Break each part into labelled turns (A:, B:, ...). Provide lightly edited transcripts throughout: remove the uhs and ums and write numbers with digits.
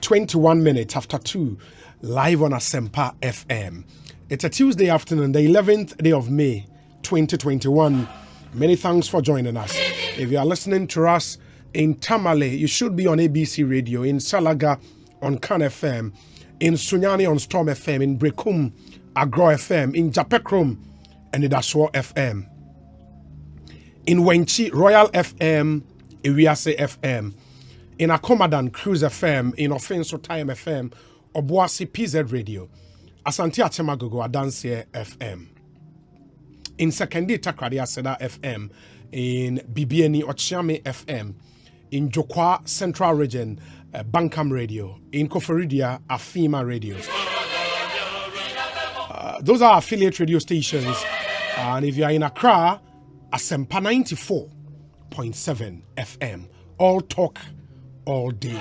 A: 21 minutes after 2, live on Asempa FM. It's a Tuesday afternoon, the 11th day of May, 2021. Many thanks for joining us. If you are listening to us in Tamale, you should be on ABC Radio, in Salaga on Kan FM, in Sunyani on Storm FM, in Brekum, Agro FM, in Japekrom, and in Daswo FM. In Wenchi, Royal FM, Iriase FM. In Akomadan, Cruise FM, in Offenso Time FM, Obuasi PZ Radio, Asante Achemagogo, Adansie FM. In Sekendi Takradi Aseda FM, in Bibieni Ochiame FM, in Jokwa Central Region, Bankam Radio, in Koforidia, Afima Radio. Those are affiliate radio stations. And if you are in Accra, Asempa 94.7 FM. All talk, all day.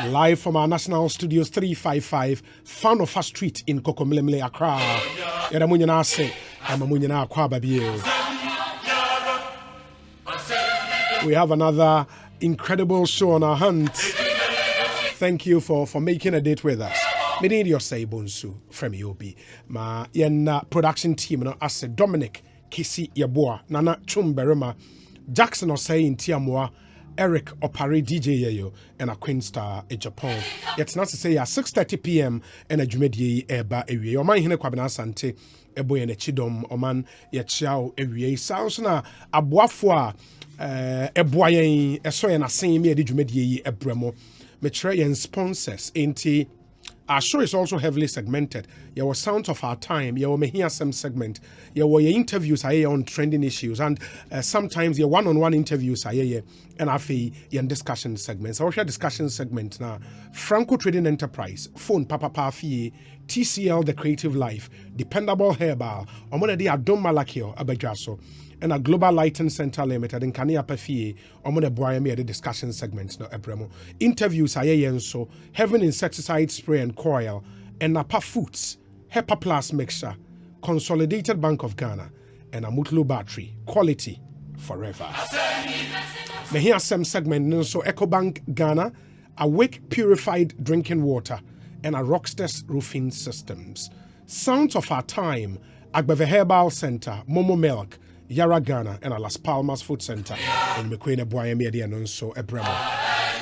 A: Live from our national studios 355 Fanofa Street in Kokomlemle, Accra. We have another incredible show on our hands. Thank you for making a date with us. Me need your say bonsu from UB. Ma yen production team no as Dominic Kisi Yeboa, Nana Chumberema, Jackson Osei in Tiamwa, Eric Opare DJ Yeyo, and a Queen Star in Japan. It's not to say at 6:30 p.m. and a Jumedi Eba area. Or my Hine Kwabena Sante, Ebo and a Chidom, Oman, Yachao area. Sounds na Abuafua, Eboyen, a soy and a same year, Jumedi Ebremo, Metrayan sponsors, Inti. Our show is also heavily segmented. Your Sounds of Our Time, your Mehia Sem segment, your interviews are on trending issues, and sometimes your one-on-one interviews are here, and I feel your discussion segments. Our discussion segment now. Franco Trading Enterprise, Phone Papa Pafi, TCL The Creative Life, Dependable Herbal, Omonedi Adom Malakio Abejaso, and a Global Lighting Center Limited in Kania Pafie, Omone Boyame the discussion segments no Ebremo. Interviews are here so Heaven Insecticide Spray and Coil, and Napa Foods, Hepa Plus Mixture, Consolidated Bank of Ghana, and a Mutlu Battery, quality forever. Me here some segment so EcoBank Ghana, Awake Purified Drinking Water, and a Rockstars Roofing Systems. Sounds of Our Time, Agbeve Herbal Center, Momo Milk, Yara Ghana, and a Las Palmas Food Center in McQueen Boyame and so Ebremo.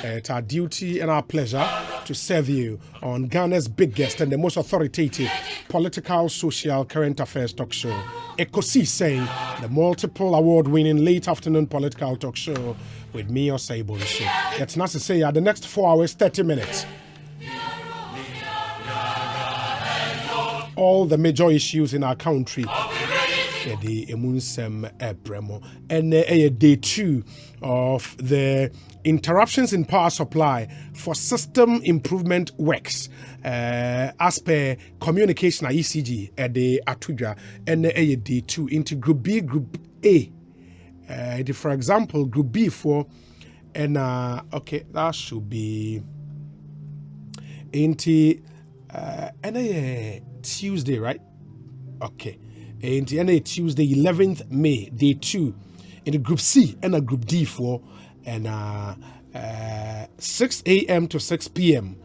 A: It's our duty and our pleasure to serve you on Ghana's biggest and the most authoritative political, social, current affairs talk show, Ekosiisen, the multiple award-winning late afternoon political talk show with me, Osei Bonsu. It's not to say the next 4 hours, 30 minutes. All the major issues in our country. The Emunsem Ebremo and day 2 of the interruptions in power supply for system improvement works as per communication at ECG at the Atuja and day 2 into Group B, Group A. For example, Group B for and okay, that should be into Tuesday, right? Okay. And Tuesday, 11th May, day 2, in the Group C and a Group D for and 6 a.m. to 6 p.m.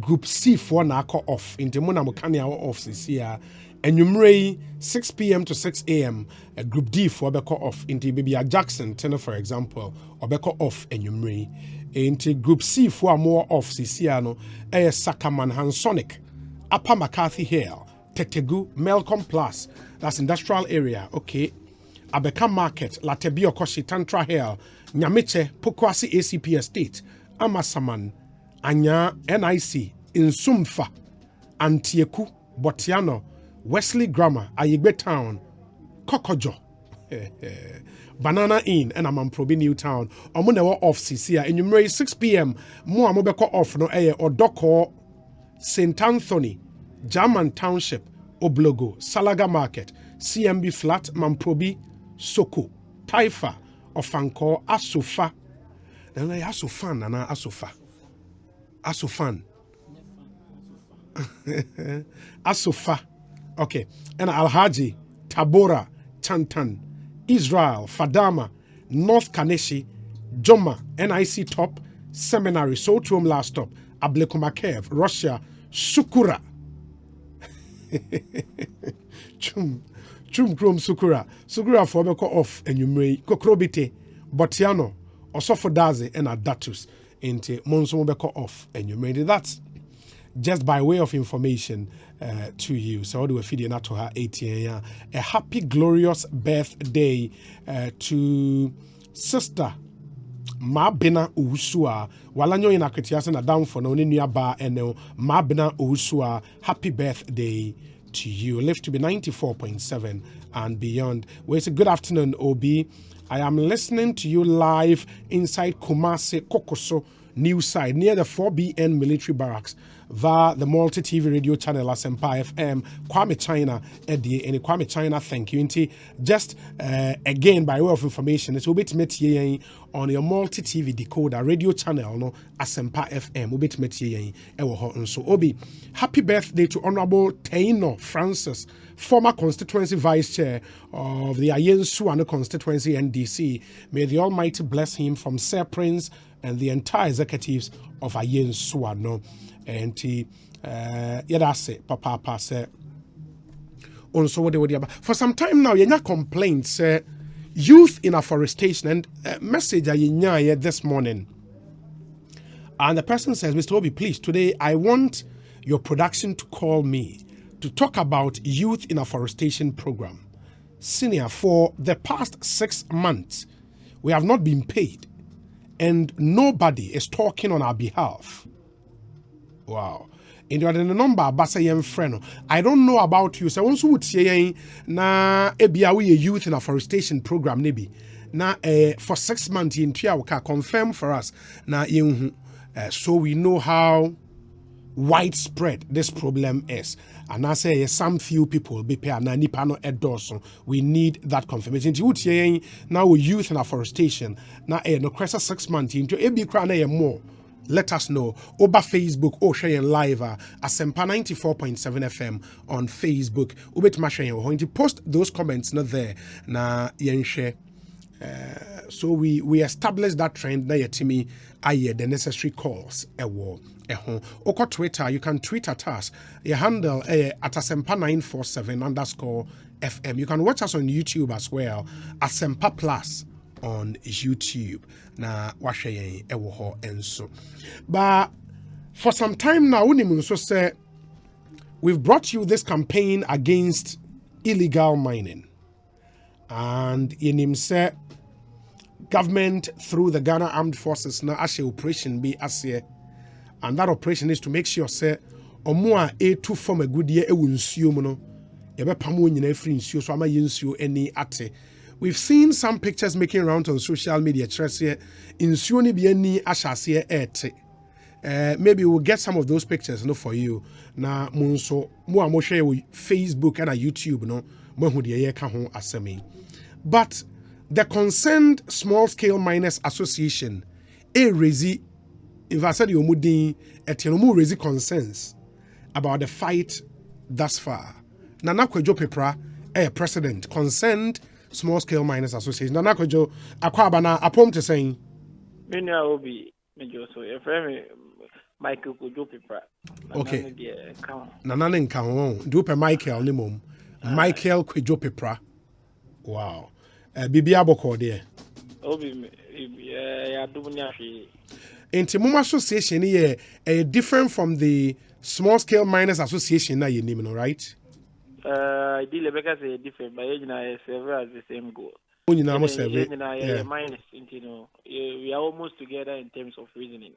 A: Group C for Nako off into Monamukania off this year, and you 6 p.m. to 6 a.m. Group D for Beko off into Baby Jackson, Tenor, for example, or Beko off and you into Group C for more off this year, no, Sakaman Hansonic, Upper McCarthy Hill. Tetegu, Melcom Plus, that's industrial area, okay. Abeka Market, Latebio Koshi, Tantra Hill, Nyamiche, Pokwasi ACP Estate, Amasaman, Anya, NIC, Insumfa, Antieku, Botiano, Wesley Grammar, Ayigbe Town, Kokojo, Banana Inn, and Amamprobi New Town, Omunewa off Cisia, and you 6 p.m. More Amobeko off no air or Doko, St. Anthony, German Township, Oblogo, Salaga Market, CMB Flat, Mamprobi, Soko, Taifa, Ofanko, Asofa. Then I Asofan, Nana Asofa. Asofan. Asofa. Okay. And Alhaji, Tabora, Chantan, Israel, Fadama, North Kaneshi, Joma, NIC Top, Seminary, Soltrum Last Stop, Ablekumakev, Russia, Sukura. Chum Krom Sukura for beko off enyumrei Kokrobite Botiano Osofo Daze and Adatus into Monso beko off enyumrei. That's just by way of information to you. So do we feed you to her 18 a happy glorious birthday to sister Mabena Usua Walanyo in Akritias and a down for no new bar and no Mabena Usua. Happy birthday to you. Live to be 94.7 and beyond. Well, it's a good afternoon, Obi. I am listening to you live inside Kumasi Kokoso New Side near the 4BN military barracks via the multi-TV radio channel Asempa FM. Kwame China, Eddie, and Kwame China, thank you. Just again, by way of information, it's a bit met on your multi-TV decoder radio channel, no Asempa FM, a bit met and so Obi. Happy birthday to Honorable Taino Francis, former constituency vice chair of the Ayensuano constituency NDC. May the Almighty bless him from Sir Prince and the entire executives of Ayensuano. And yadase papa say also what for some time now you complaints youth in afforestation and message I this morning, and the person says, Mr. Obi, please, today I want your production to call me to talk about youth in afforestation program. Senior, for the past 6 months we have not been paid and nobody is talking on our behalf. Wow. And you are the number Basayan friend. I don't know about you. So once would say na ebia we youth in afforestation program maybe. Na for 6 months in Tiawaka confirm for us. Na so we know how widespread this problem is. And I say some few people be paid na nipa no endorse. We need that confirmation. You would say now we youth in afforestation. Na no cressa 6 months into ebi kra na more. Let us know over Facebook or share live Asempa 94.7 FM on Facebook. Ubet mashayen going to post those comments not there na yen share. So we established that trend na yetimi aye the necessary calls ewo ehon. Oko Twitter, you can tweet at us. Your handle at Asempa 947_FM. You can watch us on YouTube as well. Asempa Plus on YouTube. Na washayen ewo ho enso. But for some time now, so say we've brought you this campaign against illegal mining. And in him say government through the Ghana Armed Forces now ashe operation be asye. And that operation is to make sure say omua to form a good year ewu nsuo mu no. Ebe pamo nyina free nsuo so ama yensuo any ate. We've seen some pictures making around on social media. Maybe we'll get some of those pictures for you. Na munso mo share with Facebook and YouTube no. But the Concerned Small Scale Miners Association raise concerns about the fight thus far. Nana Kwejo Pepra, president, Concerned Small Scale Miners Association. Nana Kwejo, akwabana apom te saying.
B: Many Obi, Major, so a friend Michael Kwejo Pepra.
A: Okay. Nana Nkaho, dupe Michael Nimum. Michael Kwejo Pepra. Wow. Bibi aboko there.
B: Obi, ya dubunya fi.
A: Intimum Association here different from the Small Scale Miners Association na you name, right?
B: I deal because it's different, but I serve as the same goal.
A: Minus,
B: we are almost together in terms of reasoning.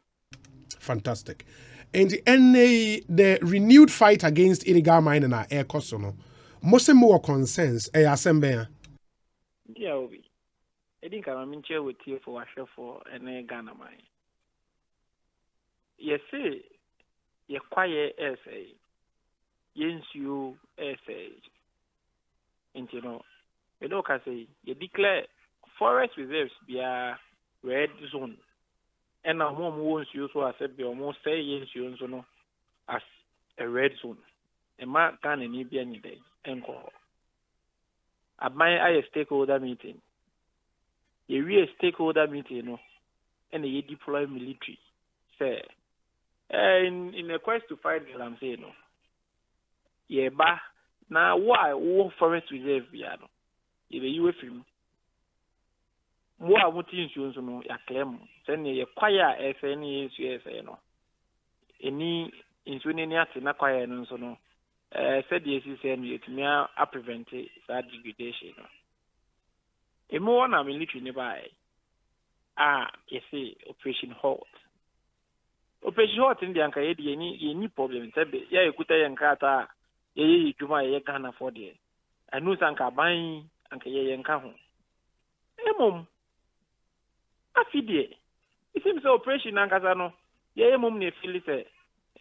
A: Fantastic. And the renewed fight against illegal mining at Ekosiisen, most more concerns assembly.
B: Yeah, Obi. I think I'm in chair with you for a show for an Ghana mine. Yes, say, you quiet essay. Yes, you essay. And you know, say you declare forest reserves be a red zone. And now more wants you so I said be almost say yes you know as a red zone. And my can and be any day and call. At my stakeholder meeting. You real stakeholder meeting, and you deploy military. Say In a quest to fight galamsey no. Yeah, ba na why wo forest reserve bia no. You be you film. Mo a muti insurance no ya claim. Say ne ye kwaya efe ni insurance no. Eni insurance ni ate na kwaya no so no. Said the SCN yetumi a prevent that degradation no. Emo wana military nearby. You see operation halt. Operation halt in the anka ye any problem. Sabe ya ekuta yankata ye juma ye Ghana for there. Anu sanka ban anka ye yanka ho. Emom afidie. It seems operation anka no. Ye emom ne feel say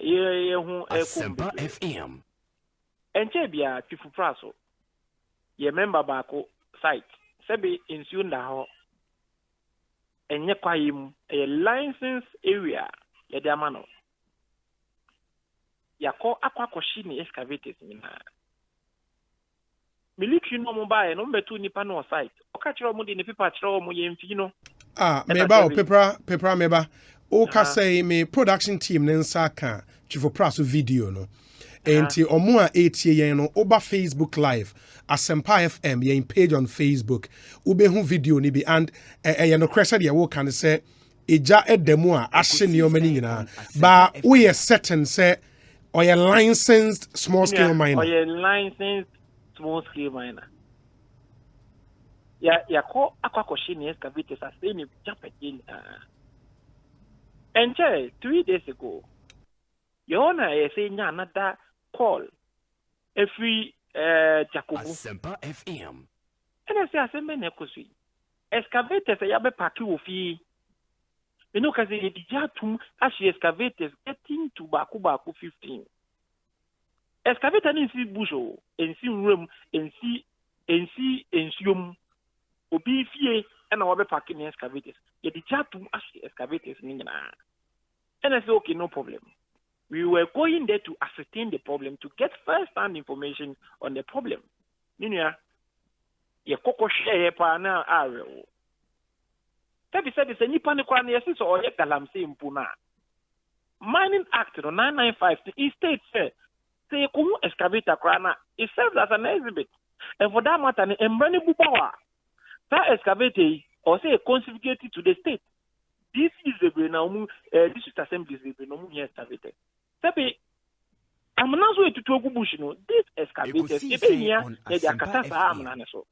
B: ye hu
C: Asempa FM.
B: Enche bia tifu praso. Ye member baako site. Sabe insuo nda ho. Enye kwayim a license area ye de amano. Yako akwakoshi ni excavators mina. Military no mobile no mbetu nipa no site. Okachiro mu de ne paper chiro mu ye mfi no.
A: Meba o pepra meba. O ka say me production team ne nsa ka chifo praso video no. Enti omo a etie yen no oba Facebook live Asempa FM yen page on Facebook ubehu video ni bi and yen no cresa de wo kan say eja edemu a ahye ne omani nyina ba we certain say or a licensed small scale miner
B: or a licensed small scale miner ya ko akwakoshi ni excavators asay ni japet and 3 days ago Yona say another call every Jacobo
C: Asempa FM.
B: And I say asembe ne kosi excavators ya be park ofi you know cause the jatum as excavators getting to baku 15 excavator ni si busho ensi room ensi ensium obi fie and na wa be park ni excavators the jatum as excavators ni na and I say okay no problem. We were going there to ascertain the problem, to get first-hand information on the problem. Ninia, ye koko share pa na are. Tabi said it's a nipa ne kwa na yesi so oye galamse mpuna. Mining Act no 995 it states say kumu excavator kwa na it serves as an exhibit. And for that matter, ne embrani bubawa. That excavator or say confiscated to the state. This is the Benaumu, district assembly is the Benaumu excavator. Sabi, I'm not going to talk bush, no. This excavators, if here, they are catastrophe. So,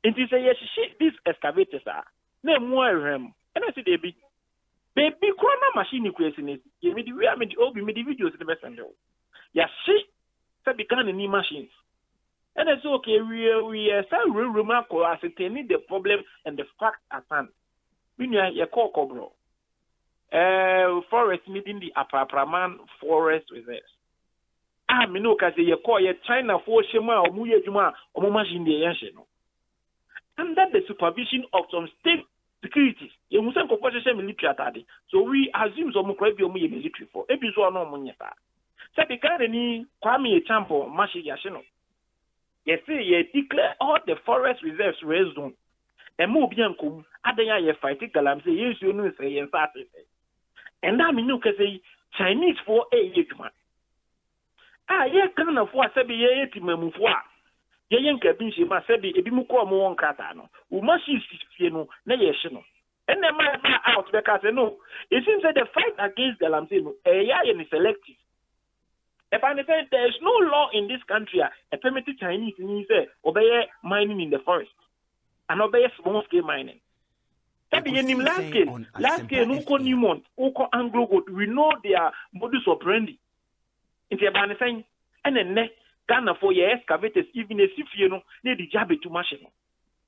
B: it is a yes, these excavators are no more rem. And I say, baby, corner machine question is, you made the videos in the best and yes, she said, become any machines. And it's okay, we are so remarkable ascertaining the problem and the fact at hand. We need a cobro. Forest meeting the Apapraman Forest Reserves. Me no kaze ye call ye China for Shema or Muye Juma or machine the Yanshino. Under the supervision of some state securities, you must have composition military atadi. So we assume some credible military for episode no munyata. Sabi ni Kwame Champo Mashi Yashino. Ye say ye declare all the forest reserves red zone. And move yankum, Adaya ye fighting galamse, yes, you know, say, and Saturday. And I mean, you can say Chinese for a year. Ye can afford Sabi ye timemufwa. Ye yanka binshi masabi, a bimuko mo on catano, who must use fieno, nayashino. And then my out because no, it seems that the fight against galamse, is selective. If I say there is no law in this country, a permitted Chinese obey mining in the forest. And obey small scale mining. Last scale, no Newmont, Oko Anglo Gold, we know their modus operandi. In the Banifang, and then Ghana for your excavators, even if you know, need the jabby to machine.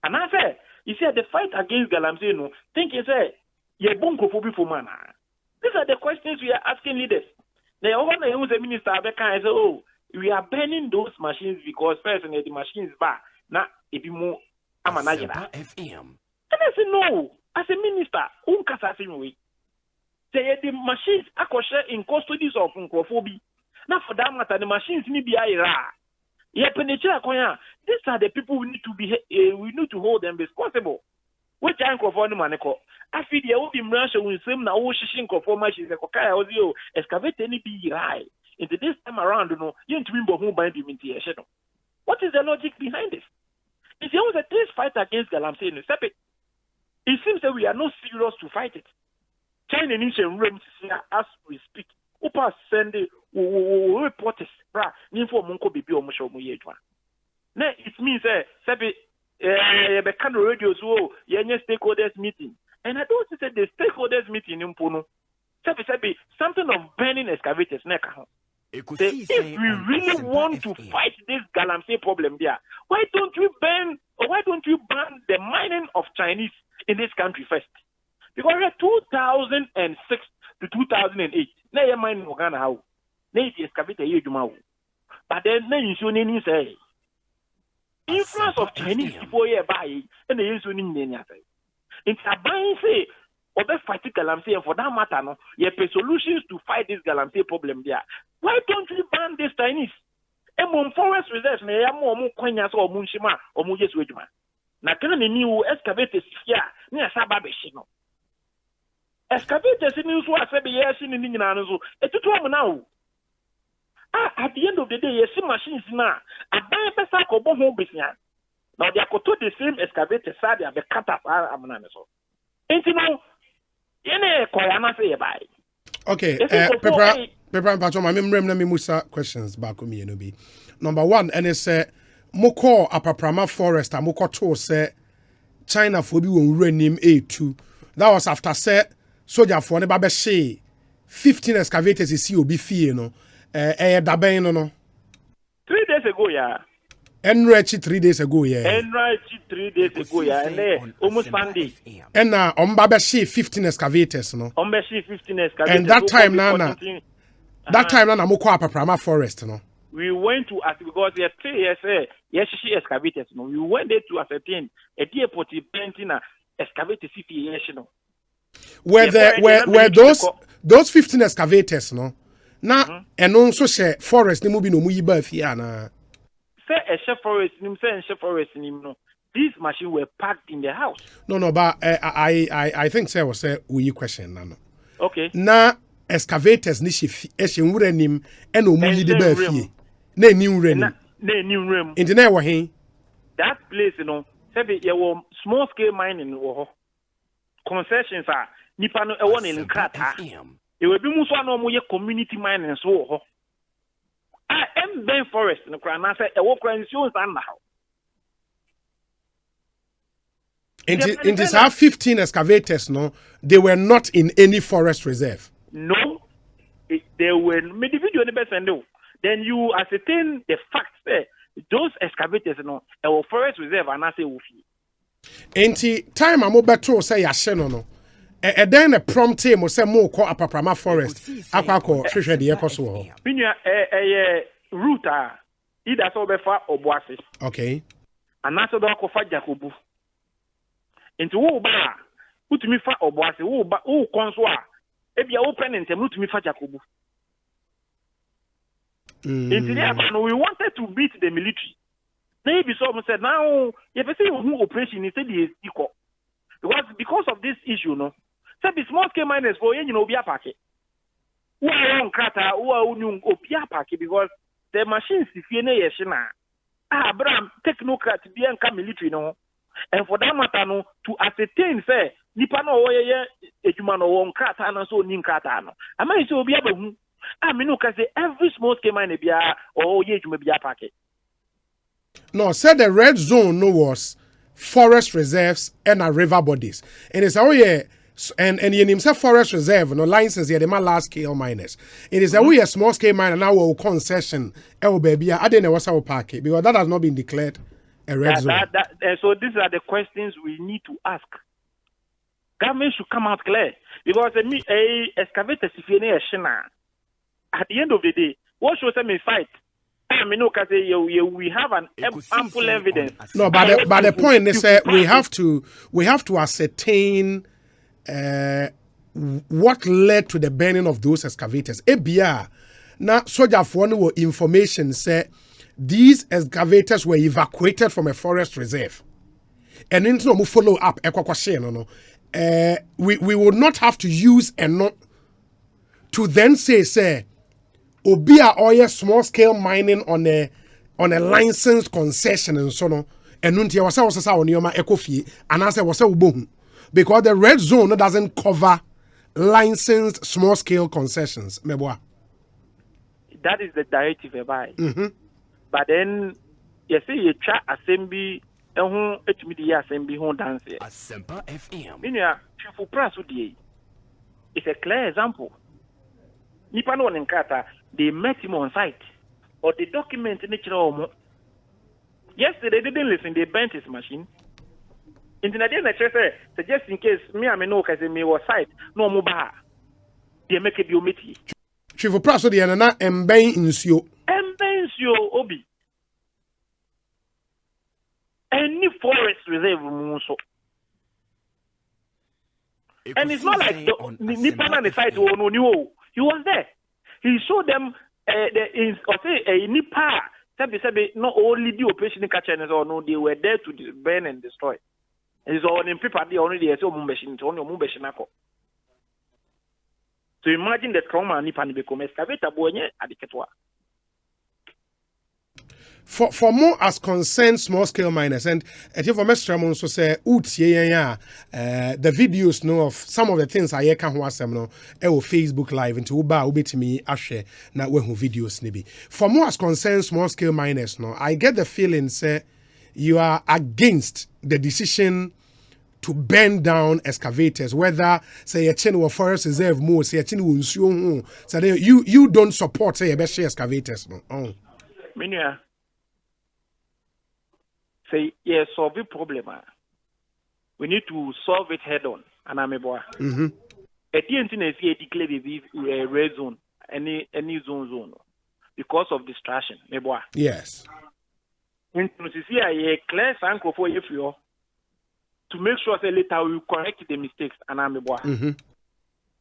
B: And I said, you said the fight against Galamseno, think you say, you're bunko for mana. These are the questions we are asking leaders. Now, when I use the minister, I say, oh, we are banning those machines because personally the machines back. Now, if you more.
C: Asempa FM.
B: And I say no, as a minister, say the machines are in custody of Unkophobia. Now for that matter, the machines need be ira. These are the people we need to hold them responsible. Which I for the maneko. Afi dia wo bi mranche wo nsem na wo hihye nkofo machine ekoka wo zi o excavator ni bi high. Into this time around no you ntumi mbo hu ban bi minti ehye no. What is the logic behind this? If you want this fight against galamsey no sepe, it seems that we are not serious to fight it. China needs a room as we speak. Upa send reporters, bra, ninfo munko bibi o musho mu yedwa. Now it means sepe be kind of radio so yenye stakeholders meeting. And I don't say the stakeholders meeting in Puno. Sepe something of burning excavators neka. If we really want to fight this galamsey problem there, why don't we ban the mining of Chinese in this country first? Because 2006 to 2008, now you mine in Ghana how, now you excavate a huge amount. But then you should say influence of Chinese people here by and they use anything. It's a buying say. Or fight galamsey, and for that matter, no, you have solutions to fight this galamsey problem there. Why don't we ban this Chinese? Among forest reserves, may have more coinas or munshima or mujes wejma. Na kana ni new excavators here, near Sababeshino. Excavators in news was every year in Ninanazo. It's a trouble now. At the end of the day, you see machines now. I buy a sack of home business. Now they are to the same excavator side, they cut up our amanaso. Ain't you know?
A: Okay, Pepper and Patron, I remember me musa questions back on me, be. Number one, and it's Moko Apaprama Forest, and Moko to say China for be will rename A2. That was after set soldier for the Babeshe 15 excavators is COB fee, you know. Daben, no.
B: 3 days ago, yeah.
A: Enrichi 3 days ago, yeah.
B: Enrichi 3 days ago, yeah. And almost Sunday.
A: And now, Babashi 15 excavators, no.
B: Babashi 15 excavators.
A: And that time, Nana. That time, Nana, Moko Apaprama Forest, no.
B: We went to ask because there are 3 years, yes, she excavators, no. We went there to ascertain a dear potty painting excavator situation, no. Where
A: those 15 excavators, no. Now, and also say forest, the movie no muiba fiana.
B: Say a chef forest, no. These machines were packed in the house.
A: No, but I think say was say we question no.
B: Okay.
A: Na excavators ni she wure nim e no mu yide ba fie. Na ni wure nim.
B: Na ni wure.
A: Inte na wo hen.
B: That place, you know, say you were small scale mining wo. Concessions are nipa no e won in krata. E we bi mu so na mo ye community mining so wo. Ben forest no kra na say e wo kra nsuo san na how.
A: In this 15 excavators, no, they were not in any forest reserve.
B: No, they were individual. Then you ascertain the fact that those excavators, no, they were forest reserve and I say wufi.
A: Enti time I'm beto say yahye no. Then a prompt him or say more call Apaprama Forest. Aquako hwehwe de ekoso ho.
B: Binya route either so befa oboase.
A: Okay.
B: Anaso do akofa Jakobu. Into wo ba utumi fa oboase wo ba wo konso a ebia wo penent em utumi fa Jakobu. Into there we wanted to beat the military. Maybe someone said now if you say who operation is the equal. Because of this issue no. Say the small scale miners for you know obia park. Who are on krata who are on obia park because the machines if you na yeshina. Abraham technocrat be and military no. And for that matter, no, to ascertain, say, nipa no oye ejuma no won krata na so nin krata no. Ama ise obi abahu. Me no can say every small scale mine bia or oye ejuma bia packet.
A: No, said the red zone no was forest reserves and river bodies. And it's and in himself forest reserve no license here the man large scale miners. It is a small scale miner now will concession baby. I didn't know what's our packet because that has not been declared.
B: So these are the questions we need to ask. Government should come out clear because excavator at the end of the day, what should me fight? We have an ample evidence.
A: No, but the point is we have to ascertain what led to the burning of those excavators. Ebia na soldier for no information say these excavators were evacuated from a forest reserve. And into no follow up ekwakwashe no. we would not have to use not to then say obia or small scale mining on a licensed concession and so on and nuntia was on your ekofie and I said was because the red zone doesn't cover licensed small scale concessions. Meboa.
B: That is the directive by. But then you see you try assembly and who assembly home dance.
C: Asempa FM.
B: Minya chifu press it's a clear example. Nipa no in Kata, they met him on site or the document in the yesterday they didn't listen, they bent his machine. Internet say just in case me I know because me was site no mobile. They make it biometi.
A: Chifu praso de na emben nsuo.
B: Emben nsuo obi. Any forest reserve so. And it's not like Nipan on the site who knew he was there. He showed them Nipa sabi not only the operation in Kachana or no, they were there to burn and destroy. And it's all in paper they already have some machine to only machine. So imagine the trauma Nipa become excavator boye at the Ketwa.
A: For more as concerned small scale miners, and if for Mr. Ramon so say, the videos know of some of the things I can watch them no, Facebook Live into Uba me share na we videos nibi. For more as concerned small scale miners, no, I get the feeling say you are against the decision to burn down excavators, whether say a chain or forest reserve more, say a chain will so you don't support say a best excavators, no. Oh.
B: Minya. Say yes, solve the problem. We need to solve it head on. And I'm a boy. At the end, I declare the red zone, any zone, because of distraction. Me boy.
A: Yes.
B: And to see a clear sanko for you to make sure that later we correct the mistakes. And I'm a boy.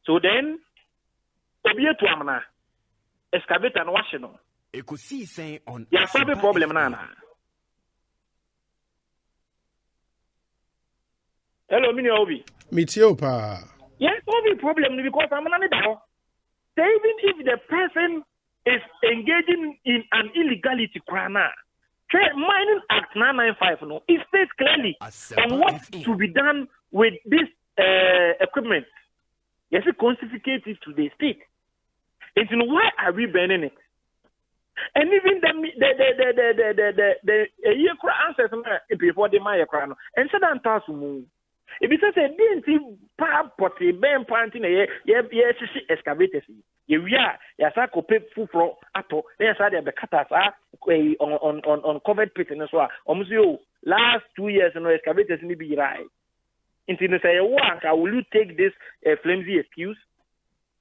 B: So then, obia to amana, excavate and wash it on.
C: Ekosiisen on.
B: Yeah, solve the problem, Nana. Hello, Mini Obi.
A: Mitiopa.
B: Yes, no problem because I'm not now. Even if the person is engaging in an illegality, Mining Act 995 no, it states clearly on what to be done with this equipment. Yes, it confiscated to the state. And why are we burning it? And even the year answers before the Maya crown and said Antasumu. If you say didn't potty ben planting a yes excavators. You are Yasako pay full floor at all. Then I the cutters on covered pit and so on. Last 2 years no excavators may be right. Into the say will you take this flimsy excuse?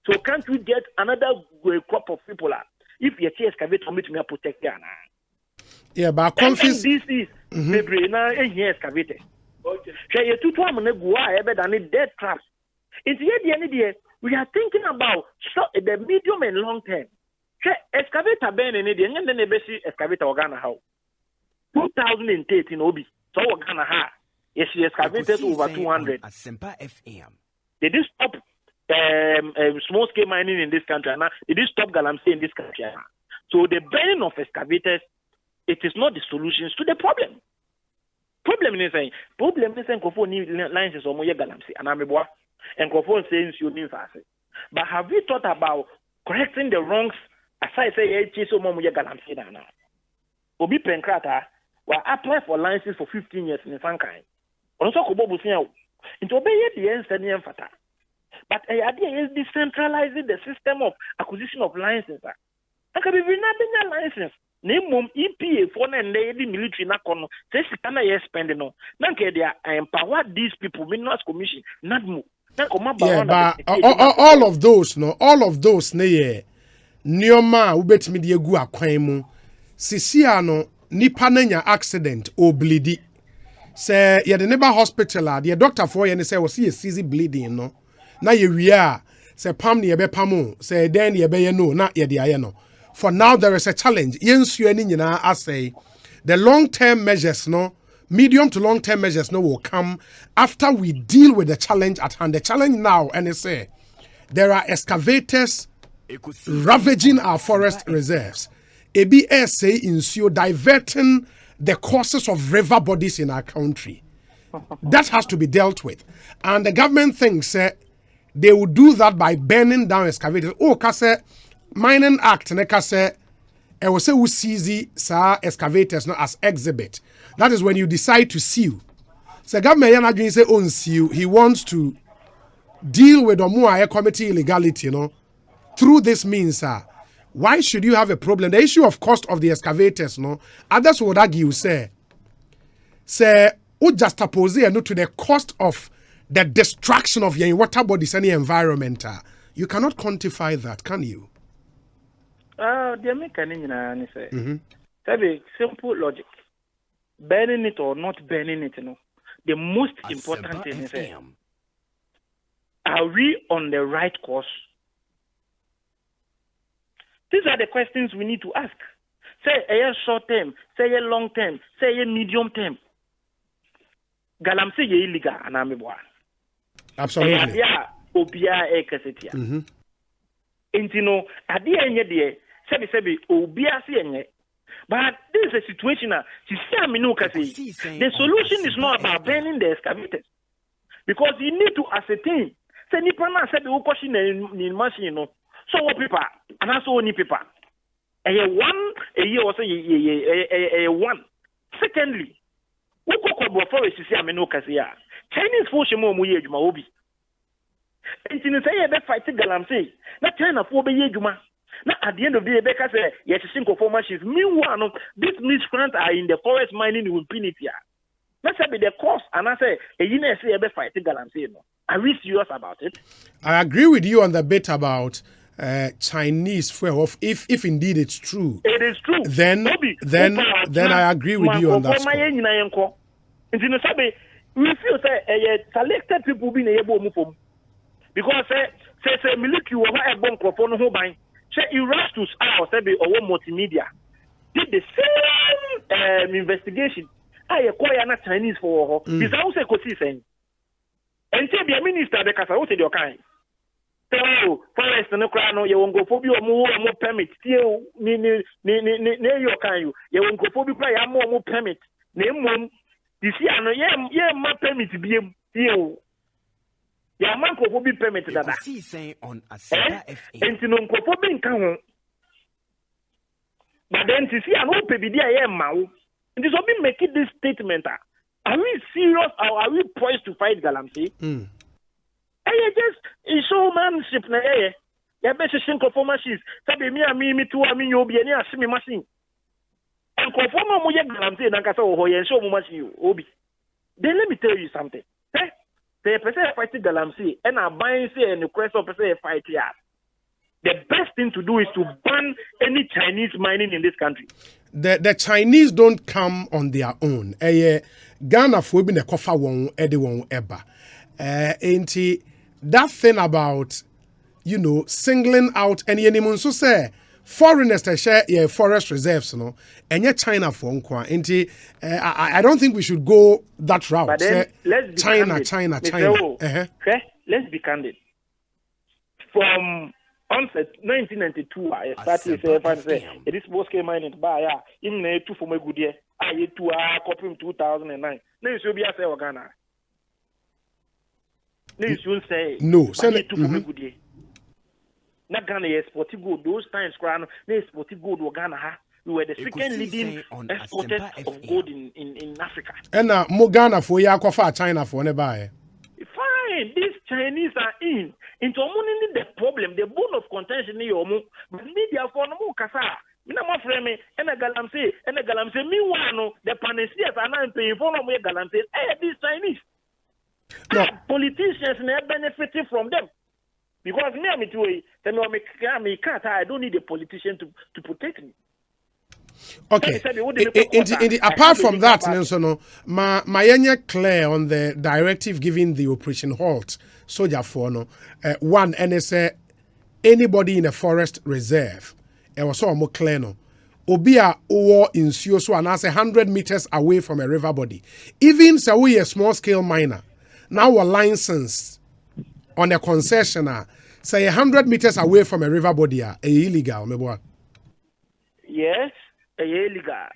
B: So can't we get another crop of people if your excavator meet me protect them?
A: Yeah, but confess
B: this is the brain excavator. Dead traps. It's yet we are thinking about the medium and long term. Excavator Ben and then the best excavator organa how 2013 Obi. So organa ha. Yes, she excavated over 200.
C: Asempa FM.
B: They did stop small scale mining in this country now. They did stop galamsey in this country. So the burning of excavators, it is not the solutions to the problem. Problem is saying kofo ni lines or more galamsey and ameboa and kofo saying you need fast. But have we thought about correcting the wrongs as I say so more galamsey na? Obi Penkrata will apply for licenses for 15 years in some kind. Also kobo busia into obey the end fata. But the idea is decentralizing the system of acquisition of licenses. And can be nothing license. Name EPA for the military na kono. Say sikana yes spending no. Nanke they empower these people. Minerals Commission. Nadmu.
A: Yeah, but all of those ne nioma ubetimi de egu akwan mu. Sisia no nipa nanya accident or bleedi. Say ye the neighbor hospital the doctor for ye say was see a easy bleeding no. Na ye wia say pam ne ye be pam say then ye be ye no na ye de aye no. For now, there is a challenge. Yensu any nyina say the long-term measures no medium to long-term measures no will come after we deal with the challenge at hand. The challenge now, and it's there are excavators ravaging our forest reserves. Ebi say insuo diverting the courses of river bodies in our country. That has to be dealt with. And the government thinks they will do that by burning down excavators. Oh, kase Mining Act, ne kase I will say who seize sa excavators not as exhibit. That is when you decide to sue. So government yana doing say on sue. He wants to deal with the Omuaye committee illegality, through this means, why should you have a problem? The issue of cost of the excavators, others would argue, say, who just oppose to the cost of the destruction of your water bodies and the environment. You cannot quantify that, can you?
B: The American say, a simple logic. Burning it or not burning it, the most important thing is, are we on the right course? These are the questions we need to ask. Say a short term, say a long term, say a medium term. Galamsey ye illegal anamibwa.
A: Absolutely.
B: Obia ekasitia. Intino adi enye de sebi obia si enye. But this is a situation the solution is not about burning the excavators. Because you need to ascertain. Say nipana said ukoshi ni machine so what people and also only people. A year or say one. Secondly, Ukoko forest is Chinese force mo muye juma obi. And in say be fight galamsey. Na China for be juma. Now at the end of the day, Becca say yes, single formations. Meanwhile, these miscreants are in the forest mining with impunity. Let's say the cost, and I say a year say be fight galamsey. Are we serious about it? I
A: agree with you on the bit about Chinese fuel. If indeed it's true,
B: it is true.
A: Then I agree with you on that.
B: We feel say selected people being able to move because say military will have bomb crop no buy. Say Erastus or multimedia did the same investigation. I acquire not Chinese for her. This house Ekosiisen. And say the minister because I would say your kind. So forest no crown you won't go for you more permit. Still near your kind you won't go for you more permit. Name one this year no my permit to be you. Ya man ko bi permit that.
C: Ekosiisen on Asaba FM.
B: Enti no ko bi nka ho. But then to see an open bi dia ma wo. Enti so be make this statement. Are we serious or are we poised to fight Galamsey? Just showmanship na ya be shin ko machines. Sabe me too ami obi ani asimi machine. And ko forma mo ye Galamsey na kasa ho ye show mo machine obi. Then let me tell you something. The person fighting Galamsey and are buying say and the question of person fight here. The best thing to do is to ban any Chinese mining in this country.
A: The Chinese don't come on their own. Ghana for being a kofa won won eba. That thing about singling out any so say foreigners to share forest reserves, and yet China for nkwa. I don't think we should go that route.
B: But then, let's be
A: China.
B: Okay, let's be candid. From onset 1992, I started to say it is most mining by in two for my good year. I to copy 2009. Now you should be a Ghana. Now you should say
A: no.
B: Say two for my good year. Not Ghana exporting gold. Those times, they exporting gold to Ghana. We were the second leading exporters of gold in Africa. And
A: more Ghana for Yakofa, China for nearby.
B: Fine, these Chinese are into the problem, the bone of contention. But media for no kasa. My friend, and a galamsey, meanwhile, the panacea are not paying for no galamsey. These Chinese. No. Politicians are benefiting from them. Because I don't need a politician to protect me.
A: Okay. Apart from that, my clear on the directive giving the operation halt. Soldier for one NSA anybody in a forest reserve. It was so more clear Obia or in so and as 100 meters away from a river body. Even so we a small scale miner. Now a license on a concessioner say 100 meters away from a river body are illegal.
B: Yes, illegal.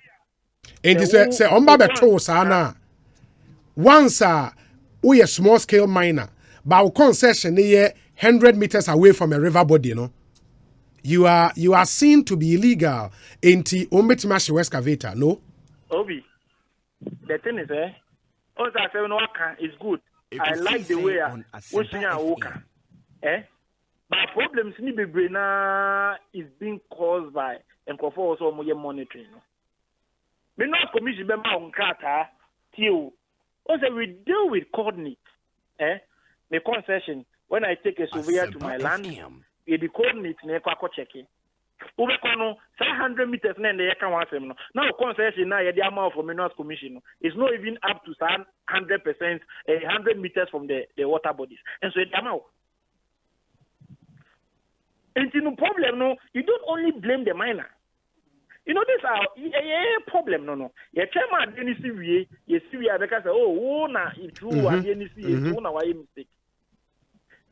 A: And this say on the toes ana. Once we a small scale miner, but concession near 100 meters away from a river body, you know. You are seen to be illegal into ometimashio excavator, no?
B: Obi, the thing is, all that I no is good. I like the way wishing I walk. But problems ni be na is being caused by and also more monitoring. Me not commission be ma on krata till also we deal with coordinates. The concession when I take a surveyor to my land. The coordinates na ekwa checking. Ubekono 100 meters na the yeka wansem no. Now concession na the amount for Minerals Commission is not even up to 100%, 100 meters from the water bodies. And so the amount. And the problem no, you don't only blame the miner. You know this are problem no. You chairman any CVA, you see because na it true any CVA, na why mistake.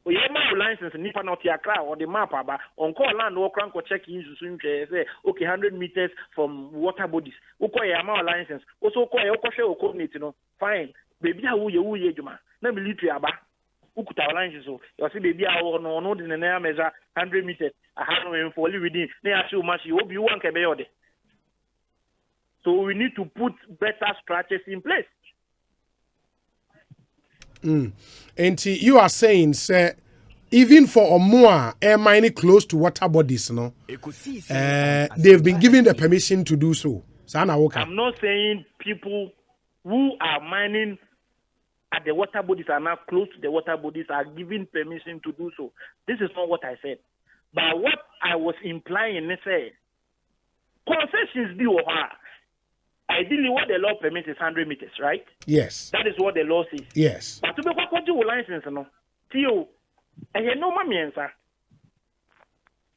B: We have my license nipa not your car or the map about on call land or crank or check in say okay 100 meters from water bodies. Uko ya my license. Also call your coordinate, you know. Fine. Baby how you juma. Na military aba. Ukuta license so. You see baby how no the na measure 100 meters. I have no for within. Na show much you obi one kebe ode. So we need to put better strategies in place.
A: And you are saying, sir, even for more air mining close to water bodies, no, they've been given the permission to do so.
B: I'm not saying people who are mining at the water bodies are now close to the water bodies are given permission to do so. This is not what I said. But what I was implying is concessions do ideally, what the law permits is 100 meters, right?
A: Yes.
B: That is what the law says.
A: Yes.
B: But to be what you license, no, Tio, and you know, my answer.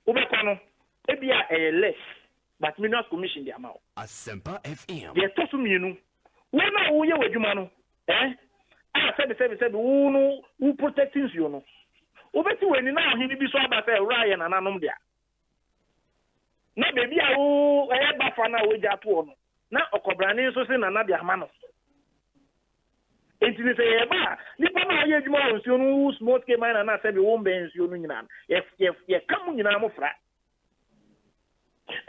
B: Ubekano, maybe a less, but me not commission the amount.
C: Asempa FM.
B: Yes, to me, you know, when I owe you with you, man, said, who protecting you, no. Ubetu when now he be so about Ryan and Anomdia. No, baby, I owe a bafana with that one. Na okobrane so se na na dia mano enti se ye ba ni pa na ye djuma onsuo no small scale miner na se be won ben nsuo no nyina ye kam nyina mo fra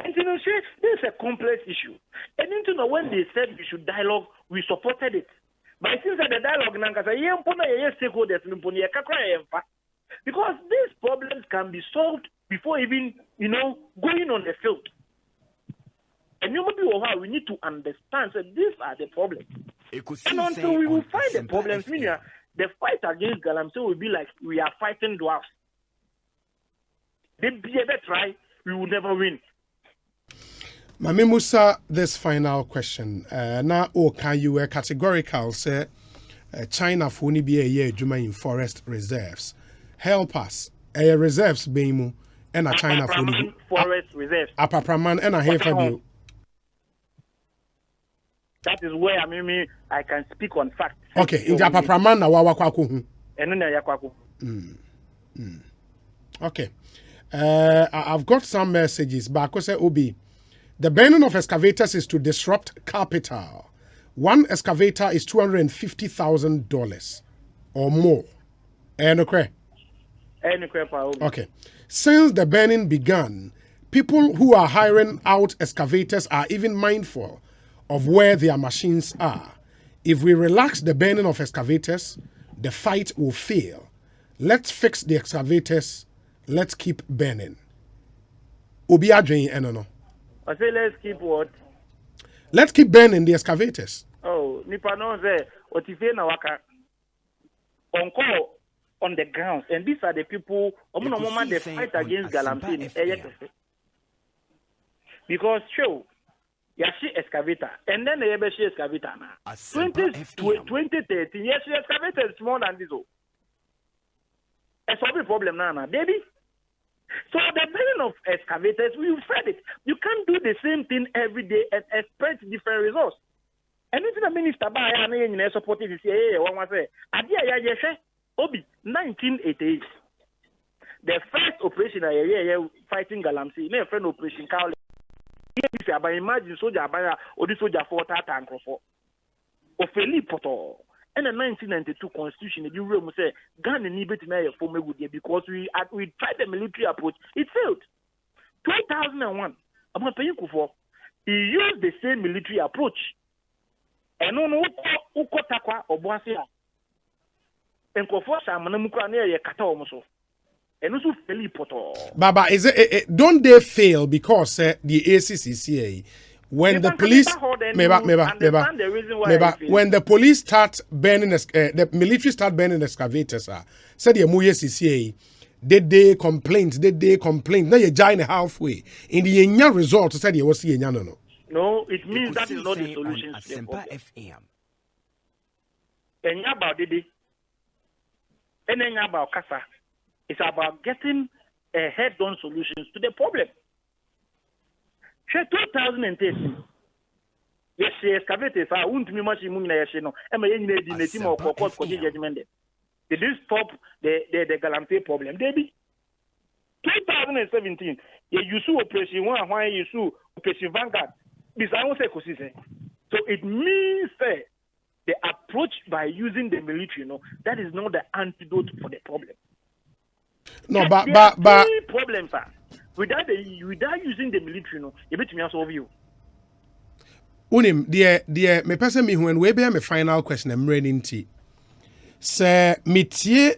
B: enti no say this is a complex issue and into know when they said we should dialogue we supported it but since the dialogue na nkasa ye mpo na ye stakeholders mpo na ye kakra ye mfa because these problems can be solved before even going on the field. And we need to understand that these are the problems. And until we will find the problems, meaning the fight against Galamsey will be like we are fighting dwarfs. They ever try, we will never win.
A: Mami Musa, this final question. Now, can you categorical say China for only be a year in forest reserves? Help us. Reserves being and a China for
B: forest reserves.
A: A papraman and a heifer.
B: That is where I can speak on facts.
A: Okay, in Japapraman na wawakwaku. Okay. I've got some messages, but I say Obi, the burning of excavators is to disrupt capital. One excavator is $250,000 or more. Okay. Since the burning began, people who are hiring out excavators are even mindful of where their machines are. If we relax the burning of excavators, the fight will fail. Let's fix the excavators. Let's keep burning. Obi adwen enono.
B: I say let's keep what?
A: Let's keep burning the excavators.
B: Oh, nipa no say otife na waka. On call on the ground, and these are the people they fight against Galamsey. Because Yashi excavator, and then the Yashi excavator now. 2013, Yashi excavator is more than this. It's a problem now, baby.
D: So the burning of excavators, we've said it. You can't do the same thing every day and expect different results. And it's the minister by an supported this year. One was say, Obi 1988. The first operation I fighting Galamsey, my friend Operation Cowley. But imagine soldier by or the soldier for that and for Ofeli Poto. And the 1992 constitution, the room say Ghana need to know for me because we tried the military approach. It failed. 2001, I'm not paying for. He used the same military approach. And no uko takwa obuasia. And kofosa manamukra ne kata omoso. And also Ofeli Poto.
A: Baba, is it don't they fail because the ACCCA when the police when the police start burning the military start burning excavators said the CCA they complained now you join halfway in the Enya result said you was see no
D: it means that is not the solution to the problem. Enya about Dede and Enya about Kasa. It's about getting a head-on solutions to the problem. 2013. Yes, excavators are won't be much in no. Am I in the team of court judgment? Did this stop the Galamsey problem? Debbie. 2017. You sue Operation One, why you sue Operation Vanguard? This I won't say Ekosiisen. So it means the approach by using the military, that is not the antidote for the problem.
A: No,
D: but problems are without using the military, you bet me solve you.
A: Unim, dear, me person me when we be my final question. I'm ready to say metie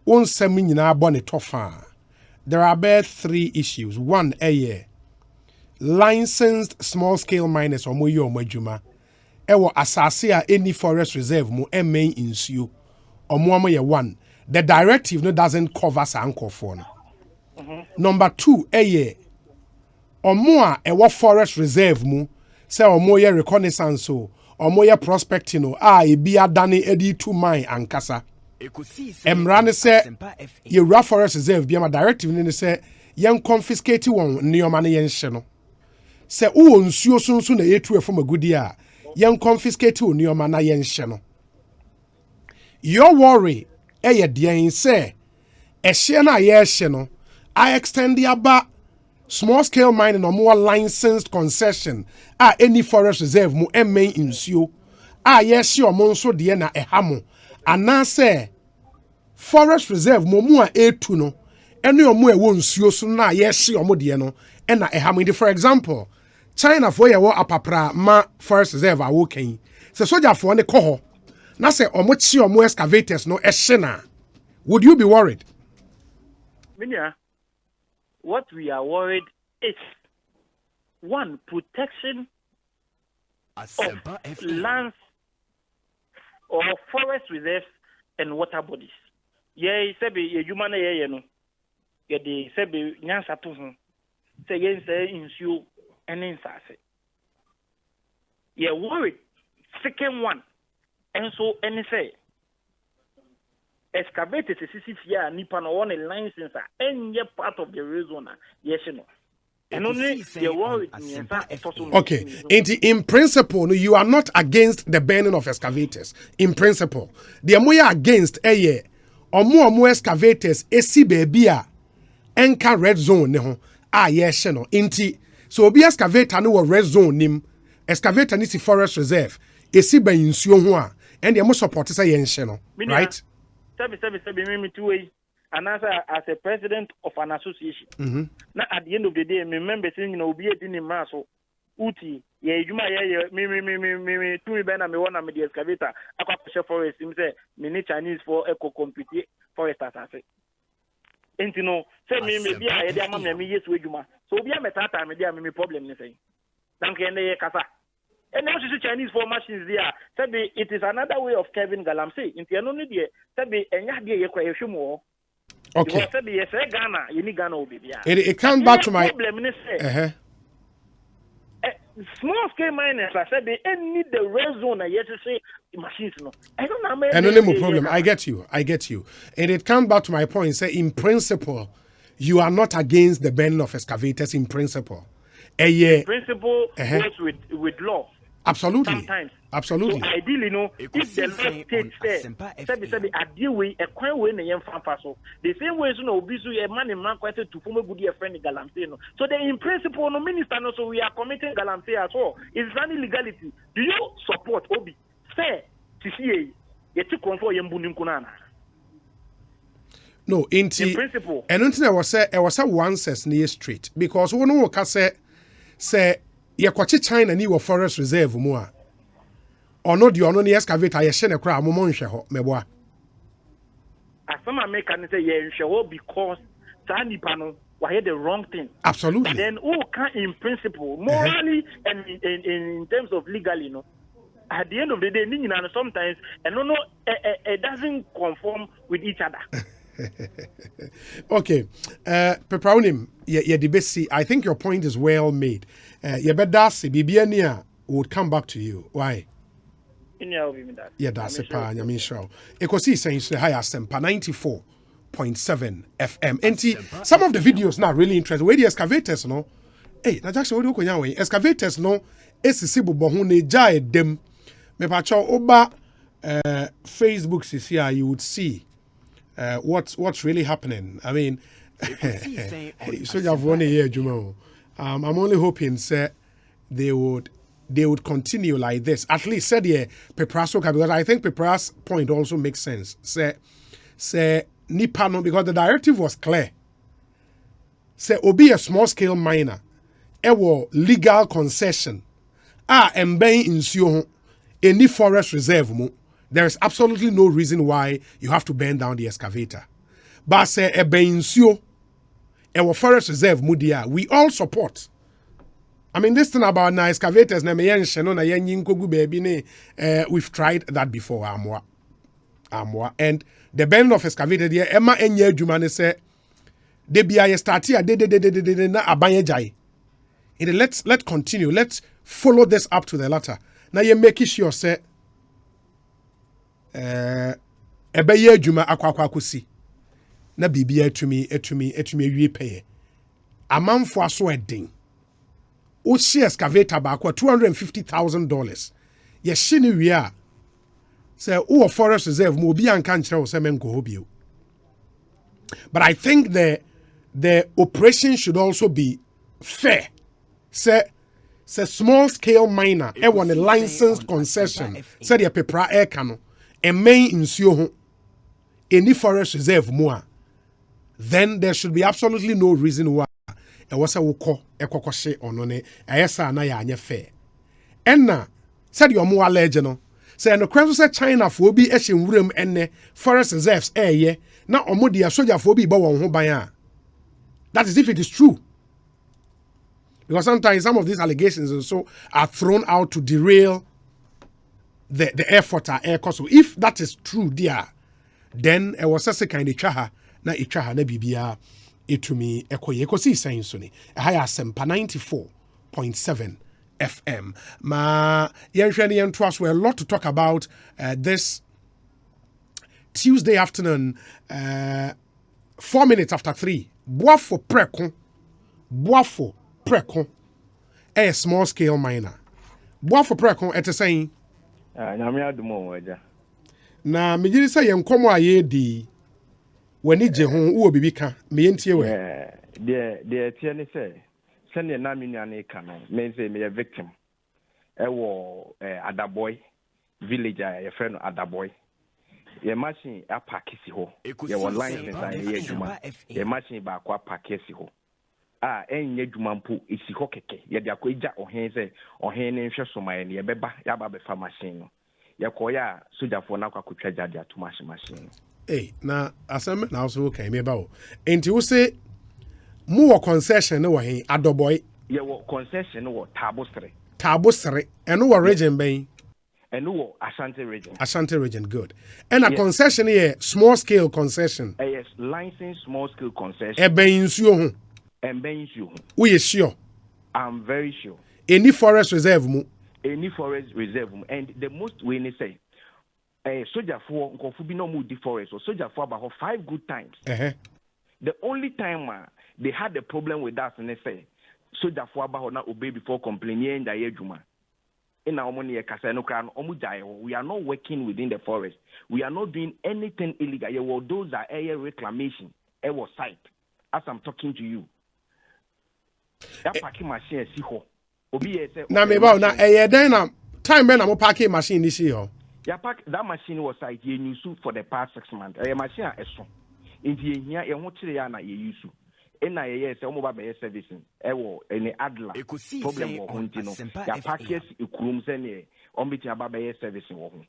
A: on semi nyina bone tofa. There are about 3 issues. One, licensed small scale miners or moyo majuma. Ewo asase a any forest reserve mu main insuo. Omo ye one. The directive doesn't cover sanko for no. Number 2, omo a ewo forest reserve mu say omo ye reconnaissance omo ye prospecting ebi adane edi to mine ankasa. Emrane say ye ra forest reserve bi ma directive ni say yen confiscate won nioma na yen hye no. Say wo nsuo sunsun na yetu efom agudi a yen confiscate won nioma na yen hye no. Your worry dean say na ye no I extend the aba small scale mining or more licensed concession any forest reserve mu main insuo yes or monso de na ehamo ana say forest reserve mu etu no ene omo ewo nsuo so na yes omo de no na ehamo. For example, China for ye wo apapra ma forest reserve awo kan se soja for ne koho na say omo chi omo excavators no na. Would you be worried?
D: Minya, what we are worried is one, protection of lands or forest reserves and water bodies. Yeah, sebe human no. Yeah, the sebe nyansa to hon. Say yen say insuo and insase. Yeah, worried. Second one, and so any say. Excavators here nipa no one license any part of the reason yes no and only the worry
A: okay in principle you are not against the banning of excavators in principle the moya against omo excavators esi baby a enka red zone ne ho yes no inti so obi excavator no red zone nim excavator ni si forest reserve esi ban nsuo ho a and the mo support say yen hye no right.
D: Me two ways. And as a president of an association, now at the end of the day, me remember saying, be it in the maso, Uti, you might me, two bena me one me the excavator, I got pressure forest, him say, me Chinese for eco compete forest assassin. And say me be a idea, me yes, with you, so be a metata, me problem, you say. Thank you, Kasa. And now she's Chinese for machines there. It is another way of Kevin Galamsey. In the end,
A: okay. It comes back to my
D: problem. Small scale miners, I said they need the red zone. I yet to say machines. No, I don't know.
A: And no problem. I get you. And it comes back to my point. Say in principle, you are not against the banning of excavators in principle. Yeah.
D: Principle goes with law.
A: Absolutely.
D: Sometimes.
A: Absolutely.
D: So ideally, if the law states that I deal with a coin when a young so the same way, a man in man quite to form a good friend in Galantino. So then in principle, no minister, no, so we are committing Galamsey as well. It's running legality. Do you support Obi? Fair, TCA, you to control Yambun Kunana.
A: No, in
D: principle.
A: And until I was a one says near street because one who can say, Yakwachi China ni forest reserve more. Or not the only excavator, I send a crowd, Momonsha, Meboa.
D: As some Americans say, yeah, because Tani Pano, why the wrong thing.
A: Absolutely.
D: But then, can in principle, morally, and in terms of legally, at the end of the day, sometimes, and it doesn't conform with each other.
A: Okay, Pepraunim, yeah, I think your point is well made. Yebedasi, Bibiania would come back to you. Why? Yeah, that's a pan. I mean, sure. Ekosiisen say higher Sempa 94.7 FM. And some of the videos now really interesting. Where the excavators, no? Hey, na Jackson, what do you know? Excavators, no? Esisibu bohune jai dem. Me pacho oba Facebook is here. You would see what's really happening. I mean, so you have 1 year, Jumo. I'm only hoping, sir, they would continue like this. At least said yeah, Pepra's okay, because I think Pepra's point also makes sense. Say Nipano, because the directive was clear. Say Obi a small scale miner, ewo legal concession. Embedding in any forest reserve mu. There is absolutely no reason why you have to burn down the excavator. But say ebensio, ewo forest reserve mudia, we all support. I mean, this thing about na excavators na baby we've tried that before. Amwa. And the burning of excavator there, Emma enye jumane say de bia start here de na abanye jai. And let's continue. Let's follow this up to the latter. Now you make sure say ebeye juma akwa kusi. Na bibia etumi wie pay. Amanfo aso edin. Oshi excavator back $250,000. Yes, shini we are. Say, forest reserve, mobi and cancer or semen kohobio. But I think the operation should also be fair. Say small scale miner, want a licensed concession. Say the pepra air cano, and main insure any forest reserve more. Then there should be absolutely no reason why. E wasa woko ekokoshe onone ayesa na ya anye fair enna said your mo allege no say no kwanso say China fo bi ehye nwuram enne forest reserves eye na omo dia soldier fo bi ba won ho ban a. That is if it is true, because sometimes some of these allegations also are thrown out to derail the effort at air cost. So if that is true there, then it was a kind of chaha na bibia etumi ekoye Ekosiisen so ni higher Sempa 94.7 FM. Ma yenhwene yento aso a lot to talk about this Tuesday afternoon 4 minutes after 3. Boafo preko a small scale miner. Boafo preko ete saying
E: nyame adumo waja
A: na mejiri say yenkomo aye di wani je ho wo bibika me yentie we
E: de tie ne say sene na me nuane ka no me say me victim wo Adaboy village a ye friend Adaboy ye machine a pakisi ho ye wo license a ye adwuma ye machine ba kwa pakisi ho enye adwuma mpo esi ho keke ye de akoja ohen say ohen ne hwe somaye ne ye beba ya ba be fa machine no ye koya sojafo na kwa kotwa jade atuma machine.
A: Hey, na asem na also okay me ba o. Enti wo say mu wo concession no he Adaboy.
E: Ye wo concession wo Tabosre.
A: Tabosre eno wo region ben.
E: Eno wo Ashanti region.
A: Ashanti region, good. And a concession here, small scale concession.
E: Yes, licensed small scale concession.
A: Ben insuo ho.
E: Ben insuo ho.
A: We sure.
E: I'm very sure.
A: Any forest reserve mu.
E: Any forest reserve mu. And the most we need say soldier for nkofu bi no mu di forest or soldier for about 5 good times. The only time they had a problem with us, and they say, soldier for about now obey before complaining that juma. In our money, we are not working within the forest. We are not doing anything illegal. Those are air reclamation, air site. As I'm talking to you, that parking machine see ho.
A: Now me about now then time when I'm parking machine this year.
E: Yeah, park that machine was site you use for the past 6 months. A machine is so. In the here, you want to you use. In a year, say mobile by servicing. Any adler problem or huntino. Ya packets ukrums any ombiting about by servicing.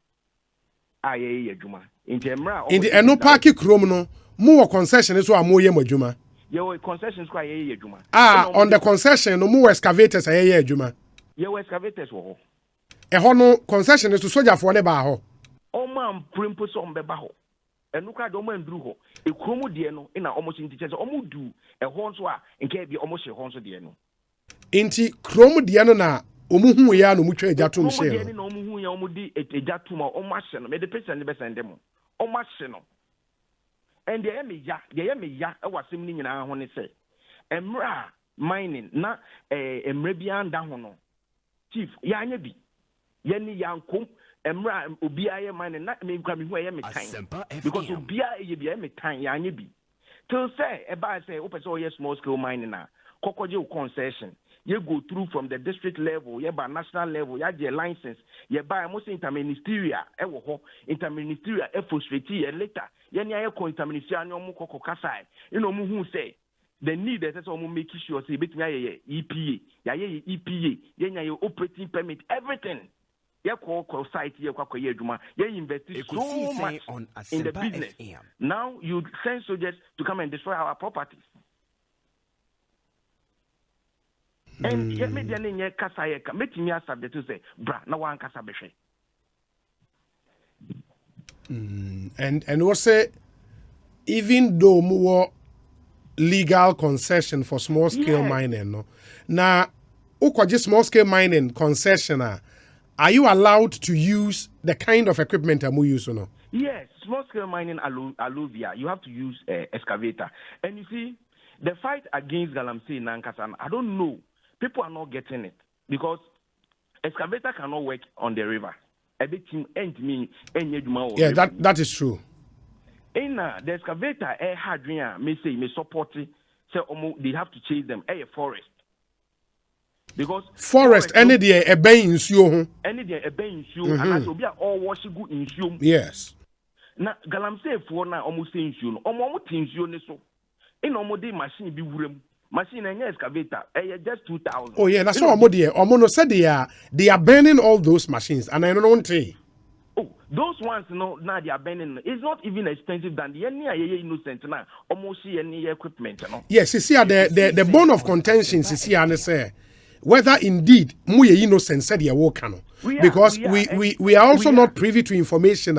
E: Aye, Juma. In the
A: no parking chrome no more concession is what more Juma.
E: Your concessions quite a Juma.
A: On the concession no more excavators a Juma.
E: Your excavators were.
A: A hono concession is to soldier for the baho.
E: Oh, man, primpus on bebaho. And look at the woman drew a chromo diano in our almost in teachers almost do a hornswa and can't be almost a horns of diano.
A: Inti chromo diano na umuhu ya no mutre jatum share.
E: No muhu ya omudi a jatuma or machine, made the person the best and demo. O machine. And the Emmy ya, I was singing in our honey say. Emra mining, not a Mrebian down. Chief, Yanyabi. Yenny Yankum. Emra Ubia mine not me coming where me time because Ubia ye me time yanyibi. Till say about say open so yes small scale mining na Kokojo concession. You go through from the district level, you by national level, you have your license, you buy most interministerial, interministerial phosphate later. Yenya interministerial no mukoko kasai. You know who say the need is also making sure say bit me EPA, EPA, yenya your operating permit, everything. You call site you invest so much in the business. Now you send soldiers to come and destroy our properties. And yet me dene kasayeka make me subject to say bra na wan kasa behwe.
A: And we say even though more legal concession for small scale mining no na ukwaje small scale mining concession are you allowed to use the kind of equipment I'm using? No?
E: Yes, small scale mining alluvia, you have to use excavator. And you see, the fight against Galamsey and Nankasan, I don't know. People are not getting it because excavator cannot work on the river.
A: Yeah, that is true.
E: In the excavator, may support it. So they have to chase them. A forest. Because
A: forest any day a bay in you
E: any day a bay in you and as will be all wash good in you.
A: Yes.
E: Now Galamsey for now almost in you almost in you so in almost machine be machine and excavator just 2,000.
A: Oh yeah, that's all Omono said they are burning all those machines and I don't want to.
E: Oh, those ones now they are burning. It's not even expensive than the any innocent now almost see any equipment.
A: Yes, you see the bone of contention is here and say whether indeed muye innocent said you walk because we are also not privy to information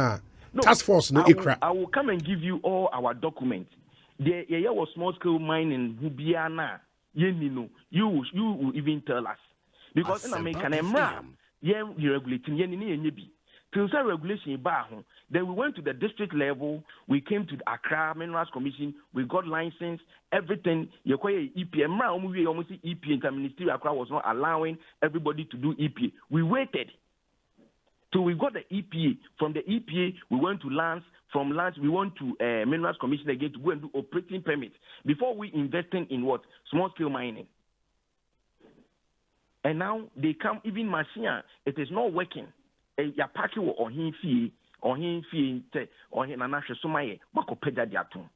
A: task force no ikra.
E: I will come and give you all our documents. The was small scale mining who be na you will even tell us because in America you regulating ye till say regulation then we went to the district level, we came to the Accra Minerals Commission, we got license, everything. EPA, almost EPA interministerial Accra was not allowing everybody to do EPA. We waited till we got the EPA. From the EPA, we went to lands. From lands, we went to Minerals Commission again to go and do operating permits before we investing in what small scale mining. And now they come even machine. It is not working. Ya party or him fee or him anashe sumaye bako peda diatum.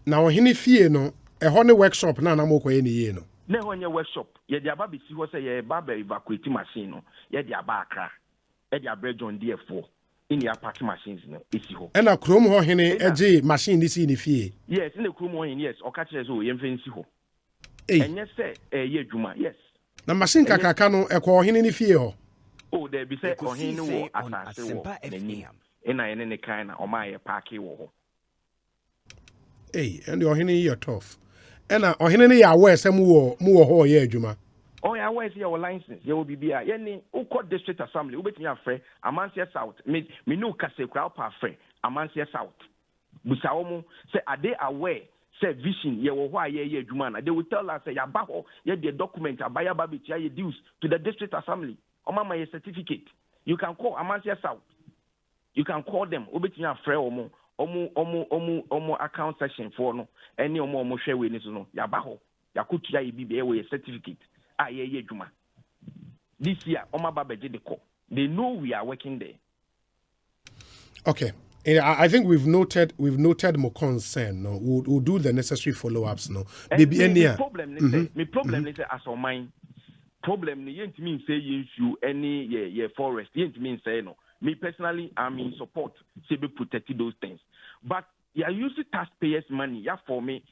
A: Now hini fee no a honey workshop na moko any ye no.
E: Ne honey workshop ye dia ba bisi ho say ye ba evacuate machine no ye dia ba akra ye dia bread on D4 in your party machines no isi ho.
A: And a chrome ho hini eje machine this in the fee.
E: Yes, in the chrome ho yes o catch so ye mfensi ho. And yes say ye dwuma yes.
A: Na machine kakaka no e ko hini ni fee ho.
E: Oh, there be say on him no asase wo ena ene ne kan na o ma ye parky wo.
A: Hey, and your hini you tough. Ena ohene ya aware say mu wo ho ye adwuma.
E: Oh ya aware say your license ye will be bia ye ni ukọ district assembly ubetimi afre Amansia South me no kase kra pa afre Amansia South. Busa wo mu say are they aware say vision ye wo why ye adwuma they will tell us say ya ba ho ye the document abaya ba be tia ye dues to the district assembly omama ye certificate you can call Amansia South you can call them obetinya frɛ omo account section for no any omo hwɛ we ni so no ya ba ho ya kotua ye bi be ye certificate ye adwuma this year omaba beje de call they know we are working there.
A: Okay. I think we've noted more concern. No, we'll do the necessary follow-ups. No,
E: baby, any problem. My problem is as on mine. Problem yent mean say you any forest. Yent mean say no. Me personally, I'm in support. Say be protect those things. But you use taxpayers' money. Yeah, for me,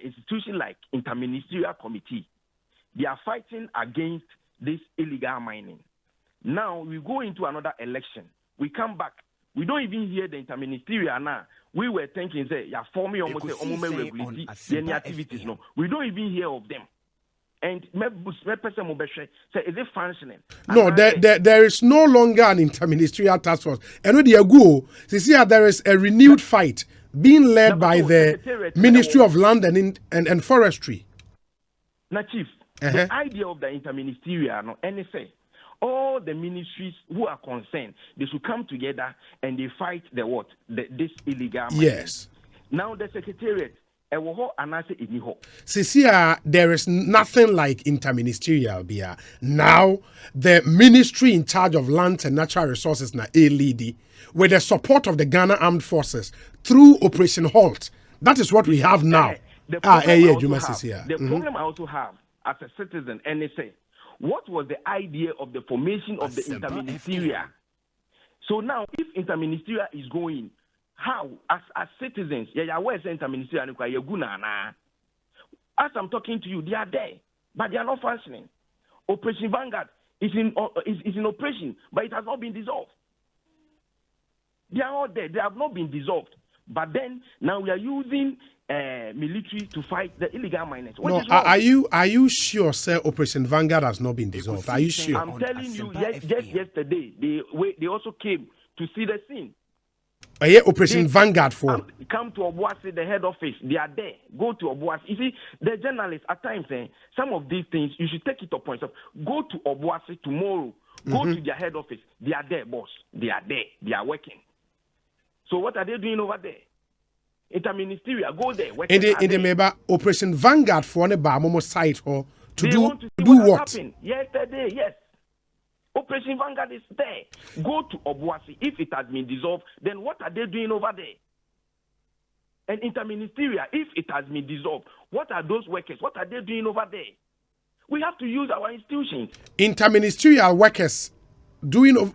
E: institution like interministerial committee, they are fighting against this illegal mining. Now we go into another election. We come back. We don't even hear the interministerial now. We were thinking, say, yeah, for me, almost regularity, any activities. No, we don't even hear of them. And my person will say, is it functioning?
A: No, there is no longer an interministerial task force. And when you go, see, there is a renewed fight being led by the Ministry of Land and Forestry.
E: Now, Chief, the idea of the interministerial, no, anything. All the ministries who are concerned, they should come together and they fight this illegal mining.
A: Yes.
E: Now the secretariat,
A: there is nothing like interministerial beer. Now the ministry in charge of land and natural resources na ALD with the support of the Ghana Armed Forces through Operation Halt. That is what we have now.
E: The problem I also have as a citizen, NSA. What was the idea of the formation of the interministerial? So now, if interministerial is going, how, as citizens, where's interministerial? As I'm talking to you, they are there, but they are not functioning. Operation Vanguard is in operation, but it has not been dissolved. They are all there. They have not been dissolved. But then, now we are using military to fight the illegal miners.
A: No, are you sure, sir? Operation Vanguard has not been dissolved. Are you sure?
E: I'm telling you, just yesterday they also came to see the scene.
A: Operation Vanguard for
E: come to Obuasi, the head office. They are there. Go to Obuasi. You see, the journalists at times some of these things you should take it upon yourself. Go to Obuasi tomorrow. Go to their head office. They are there, boss. They are there. They are working. So what are they doing over there? Interministerial, go there.
A: In the member Operation Vanguard for the Bamomo site or to do what?
E: Happened yesterday, yes. Operation Vanguard is there. Go to Obuasi. If it has been dissolved, then what are they doing over there? And interministerial, if it has been dissolved, what are those workers? What are they doing over there? We have to use our institutions.
A: Interministerial workers doing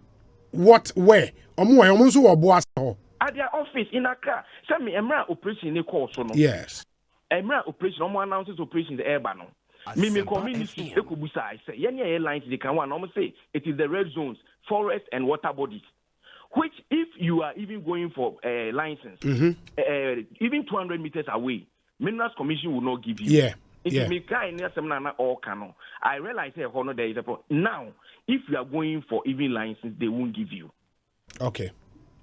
A: what? Where?
E: At their office in Accra. Send me Emra operation
A: yes.
E: Emra operation, announces operation the airban. Me community Ekubusa, I say, airlines they can one say it is the red zones, forest and water bodies. Which if you are even going for a license, even 200 meters away, Minerals Commission will not give you.
A: Yeah.
E: I realize there is a problem. Now, if you are going for even license, they won't give you.
A: Okay.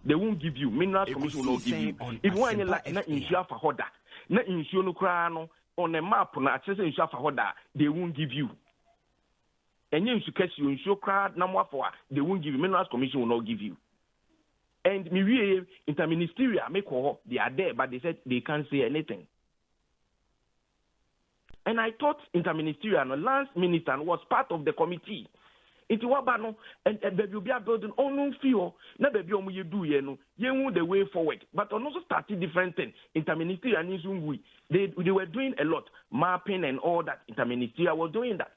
E: They won't give you. Minerals Commission will not give you. If one like na insure for hoda, na insure no krano on a map na access insure for hoda, they won't give you. And you insure you insure crowd number for they won't give you. Minerals Commission will not give you. And me interministerial make they are there, but they said they can't say anything. And I thought interministerial and lands minister was part of the committee. It's wabano and baby will be building on feel na baby you do the way forward. But on also started different things. Interministerial and they were doing a lot mapping and all that. Interministerial was doing that.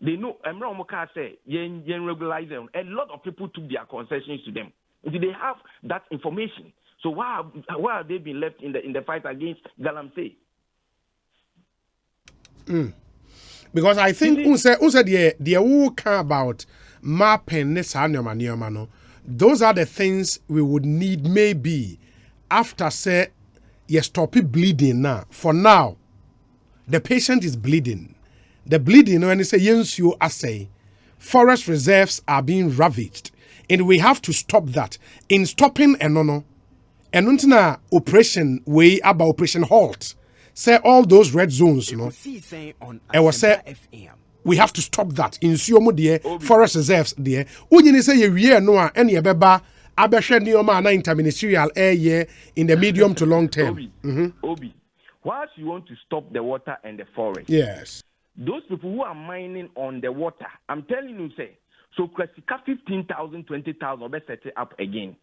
E: They know Emra Omoka say yen regularize them. A lot of people took their concessions to them. They have that information. So why have they been left in the fight against Galamsey?
A: Because I think the who care about mapping this no, those are the things we would need maybe after say you stop it bleeding now. For now, the patient is bleeding. The bleeding when they say you assay, forest reserves are being ravaged, and we have to stop that. In stopping and untina operation way about operation halt. Say all those red zones, you know.
C: Ekosiisen on
A: I was say
C: Asempa FM.
A: we have to stop that in Suomo dear forest reserves dear. Ujini say ye no any beba abeshe nioma na interministerial air year in the medium to long term.
E: Obi, whilst you want to stop the water and the forest,
A: Yes.
E: those people who are mining on the water, I'm telling you, say, so Kresika 15,000, 20,000, let's set it up again.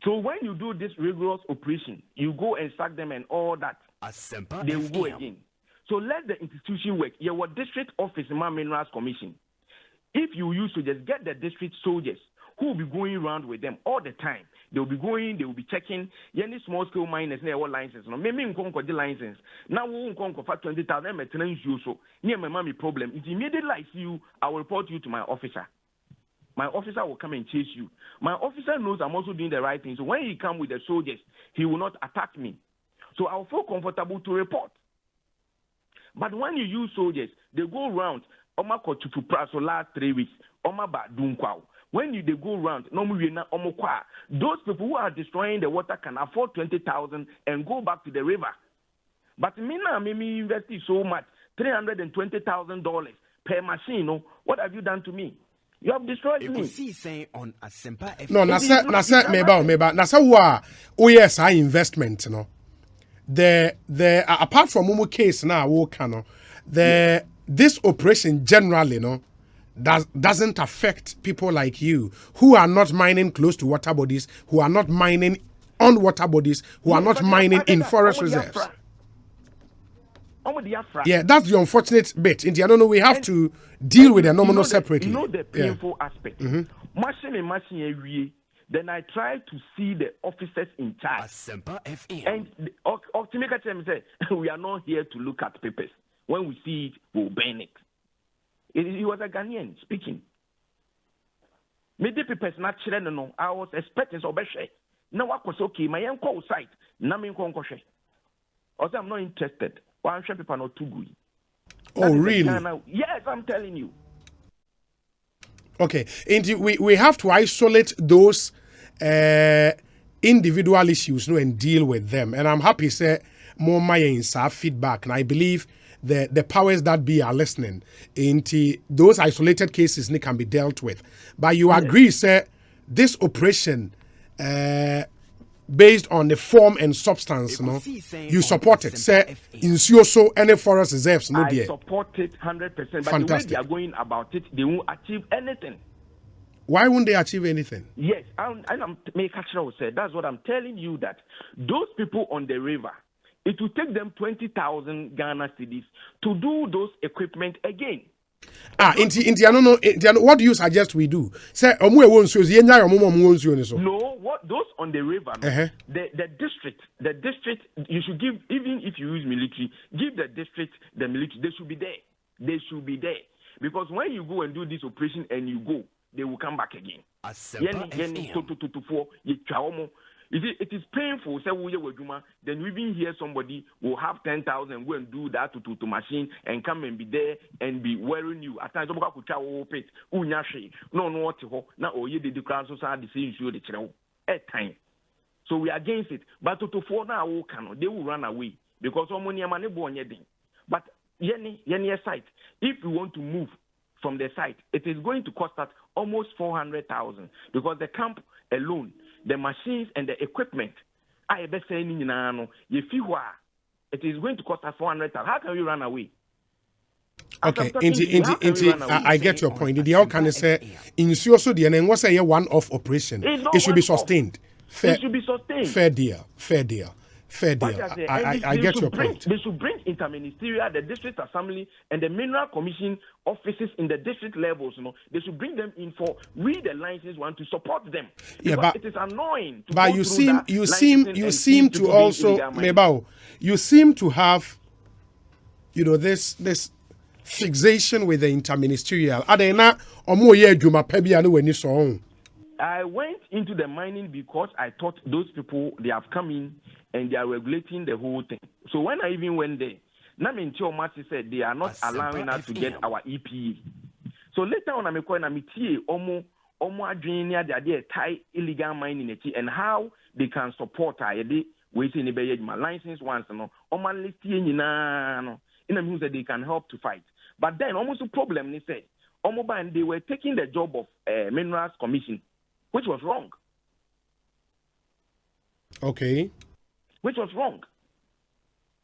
E: So when you do this rigorous operation, you go and sack them and all that,
C: Asempa
E: they will go
C: FM.
E: again. So let the institution work. Your district office, Minerals Commission. If you used to just get the district soldiers who will be going around with them all the time, they will be going, they will be checking. Any small scale miners, they have license. No, maybe in Congo the license. Now we won't Congo for 20,000 maintenance you so near my mommy problem. If immediately I see you, I will report you to my officer. My officer will come and chase you. My officer knows I'm also doing the right thing. So when he come with the soldiers, he will not attack me. So I'll feel comfortable to report. But when you use soldiers, they go around. Oma kochufu praso last 3 weeks. Oma ba dunkwao. When they go around, those people who are destroying the water can afford 20,000 and go back to the river. But me now, me invest so much, $320,000 per machine. No, what have you done to me? You have destroyed me.
C: Ekosiisen on Asempa FM.
A: No, nasa meba nasa wa yes our investment, you know. The apart from Mumu case now, this operation generally, no, doesn't affect people like you who are not mining close to water bodies, who are not mining on water bodies, who are not mining in forest reserves. Yeah, that's the unfortunate bit. In the I don't know, we have to deal with the nominal separately.
E: You know the painful aspect. Then I try to see the officers in charge.
C: Asempa FM.
E: And Optimika say, we are not here to look at papers. When we see it, we'll burn it. He was a Ghanaian speaking. Maybe papers not children, no. I was expecting so bad. Now I was okay. My young call site. Namin Konkoshe. Also, I'm not interested. One share people not too good.
A: Oh, really?
E: Yes, I'm telling you.
A: Okay, and we have to isolate those individual issues, and deal with them. And I'm happy say more my feedback, and I believe the powers that be are listening. Into those isolated cases, they can be dealt with. But you agree, say this operation, based on the form and substance, you support it. Say in so any forest reserves, no dear.
E: I support it 100%. But
A: Fantastic.
E: the way they are going about it, they won't achieve anything.
A: Why won't they achieve anything?
E: Yes, I'm say that's what I'm telling you, that those people on the river, it will take them 20,000 Ghana cedis to do those equipment again.
A: What do you suggest we do? Say, no,
E: what those on the river, the district, you should give, even if you use military, give the district the military. They should be there. Because when you go and do this operation and you go, they will come back again. You see, it is painful. Say then we even hear somebody will have 10,000, go and do that to machine and come and be there and be wearing you. At times, at time. So we are against it. But to for now, they will run away because but any site, if we want to move from the site, it is going to cost us almost 400,000 because the camp alone, the machines and the equipment, it is going to cost us 400,000. How can we run away?
A: Okay, I get your point. The how can I say in so the and what's a one-off operation? It should be sustained.
E: It should be sustained.
A: Fair deal. I get your point.
E: They should bring interministerial, the district assembly, and the mineral commission offices in the district levels. They should bring them in for we the license one to support them. Because but it is annoying.
A: But you seem to also Mebao, you seem to have, this fixation with the interministerial.
E: I went into the mining because I thought those people, they have come in and they are regulating the whole thing. So when I even went there, Namin Chomasi said they are not allowing us to get our EPA. So later on, I'm calling Omo Adrinia, they are tie illegal mining and how they can support we see my license once no oman list no in that they can help to fight. But then almost a problem they say they were taking the job of Minerals Commission, which was wrong.
A: Okay.
E: Which was wrong.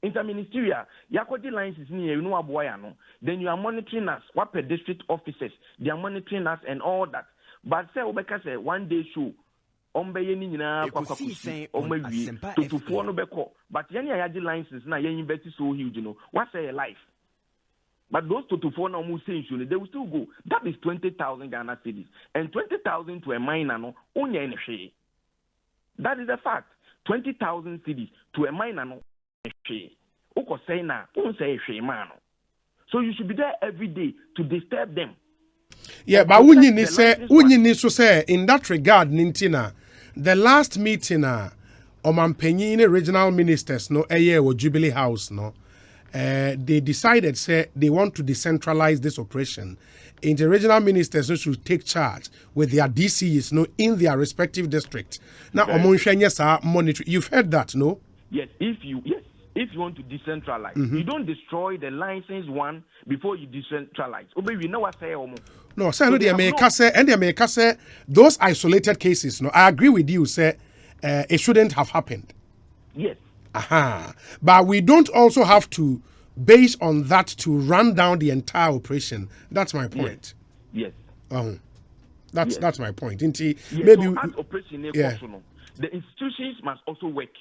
E: Interministerial, Yakoti lines is near, you know, Aboyano. Then you are monitoring us, what per district officers, they are monitoring us and all that. But say, Obeka say, one day show, Ekosiisen to but Yanni Ayaji lines is now, Yanni Betty so huge, you know. What's a life? But those to phone no they will still go. That is 20,000 Ghana cedis. And 20,000 to a miner, no, only any share. That is a fact. 20,000 cedis to a miner, no. So you should be there every day to disturb them.
A: Yeah, but Unyini say in that regard, Nintina, the last meeting Omanpenyin regional ministers no or Jubilee House no they decided say they want to decentralize this operation. And the regional ministers should take charge with their DCs no in their respective district. Now monitor. You've heard that, no?
E: Yes, if you want to decentralize, you don't destroy the license one before you decentralize. We know what say.
A: No, sir, no, the America say those isolated cases. No, I agree with you. Say it shouldn't have happened.
E: Yes.
A: But we don't also have to base on that to run down the entire operation. That's my point.
E: Yes.
A: That's my point. Maybe
E: so as operation the institutions must also work.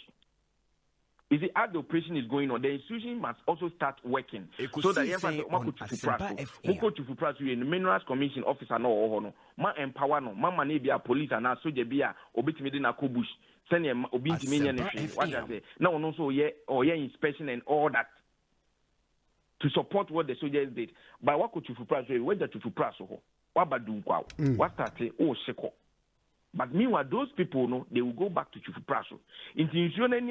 E: Is it as the operation is going on, the institution must also start working. So that the Minerals Commission officer no ma empower no ma manebia police and soldier bia obitimi na kobush send obitimi nya what I say now also inspection and all that to support what the soldiers did. But what could you price where the to price what badu kwa what start sheko. But meanwhile, those people, no, they will go back to Chufu Praso. In the insurance,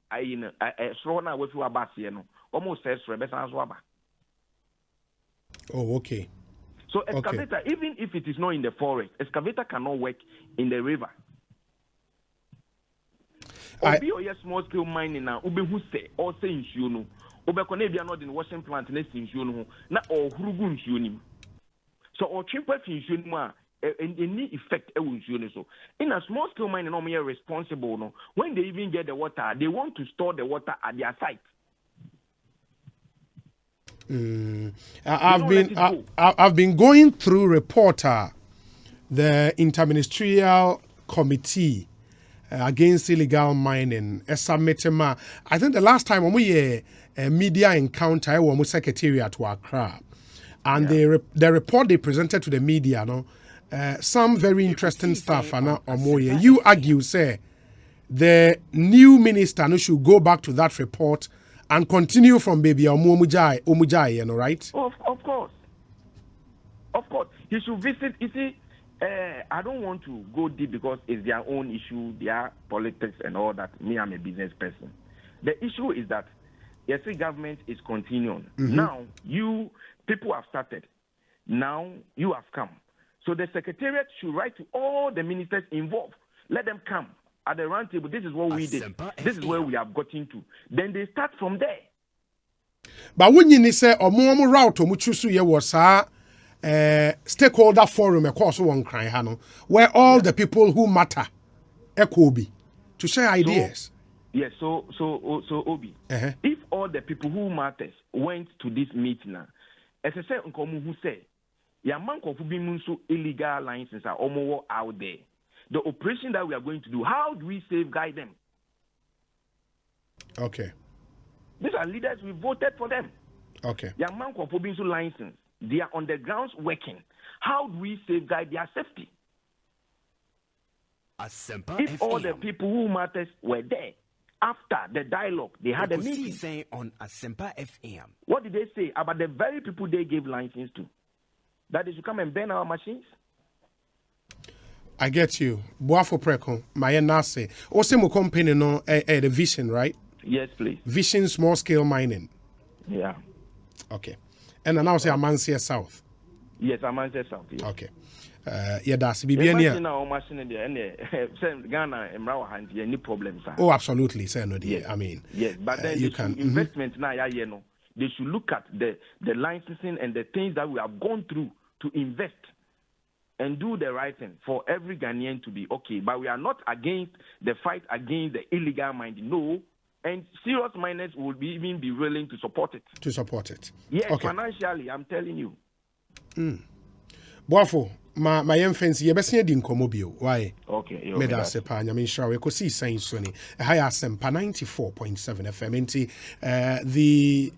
E: I saw now with you about no, almost says Rebecca Swaba.
A: Oh, okay.
E: So excavator, even if it is not in the forest, excavator cannot work in the river. Obi or small scale mining now, Ube who say or say in Shuno, Obe Conabia not in washing plant next in Shuno, not all Hurugun Shunim. So or chimpa in Shunma. Any effect so in a small scale mine normally responsible no when they even get the water they want to store the water at their site.
A: I've been going through the interministerial committee against illegal mining. I think the last time we a media encounter was secretariat to Accra, and the report they presented to the media no. Some very interesting stuff, You argue, say, the new minister should go back to that report and continue from baby Omujai, you know, right?
E: Of course. He should visit. You see, I don't want to go deep because it's their own issue, their politics and all that. Me, I'm a business person. The issue is that yes, the government is continuing. Now, people have started. Now, you have come. So the secretariat should write to all the ministers involved. Let them come at the round table. This is what we did. This is where we have gotten to. Then they start from there.
A: But when you say omo route omuchusu ye was stakeholder forum of one cry where all the people who matter ekobi to share ideas.
E: Yes, so Obi. If all the people who matters went to this meeting now, as I said who say Yaman Kofubimunsu illegal licenses are almost out there. The operation that we are going to do, how do we safeguard them?
A: Okay.
E: These are leaders, we voted for them.
A: Okay.
E: Yaman Kofubimunsu license, they are on the grounds working. How do we safeguard their safety? If all the people who matters were there, after the dialogue, they had a meeting.
C: On Asempa FM.
E: What did they say about the very people they gave license to? That is to come and burn our machines?
A: I get you. Boafo Preko, my nase. Osemo company no the Vision, right?
E: Yes, please.
A: Vision small scale mining.
E: Yeah.
A: Okay. And then now say Amansia South.
E: Yes, I'm Manchester South. Yes.
A: Okay. Yeah, that's BBN.
E: Ghana and any problems.
A: Oh, absolutely. Say no,
E: Yes.
A: I mean,
E: yes, but then
A: you
E: they
A: can
E: should investment now. You know, they should look at the licensing and the things that we have gone through to invest and do the right thing for every Ghanaian to be okay. But we are not against the fight against the illegal mining. No. And serious miners will even be willing to support it.
A: Yes, okay.
E: Financially, I'm telling you.
A: Boafo, my young fancy, you best in Comobio. Why?
E: Okay,
A: Made us a pan. I mean, sure, we could see saying Sonny. A higher Sempa 94.7 FM. The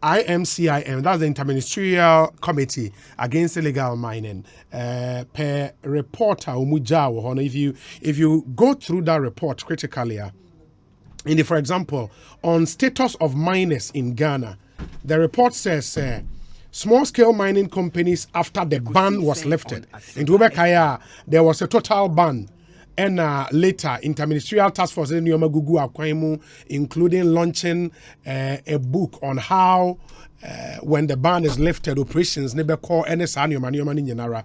A: IMCIM, that's the Interministerial Committee Against Illegal Mining. Per reporter, if you go through that report critically, for example, on status of miners in Ghana, the report says small-scale mining companies after the ban was lifted. In Ubekaya, there was a total ban. And later, Interministerial Task Force in Yomagugu Akwaimu, including launching a book on how, when the ban is lifted, operations never call NSA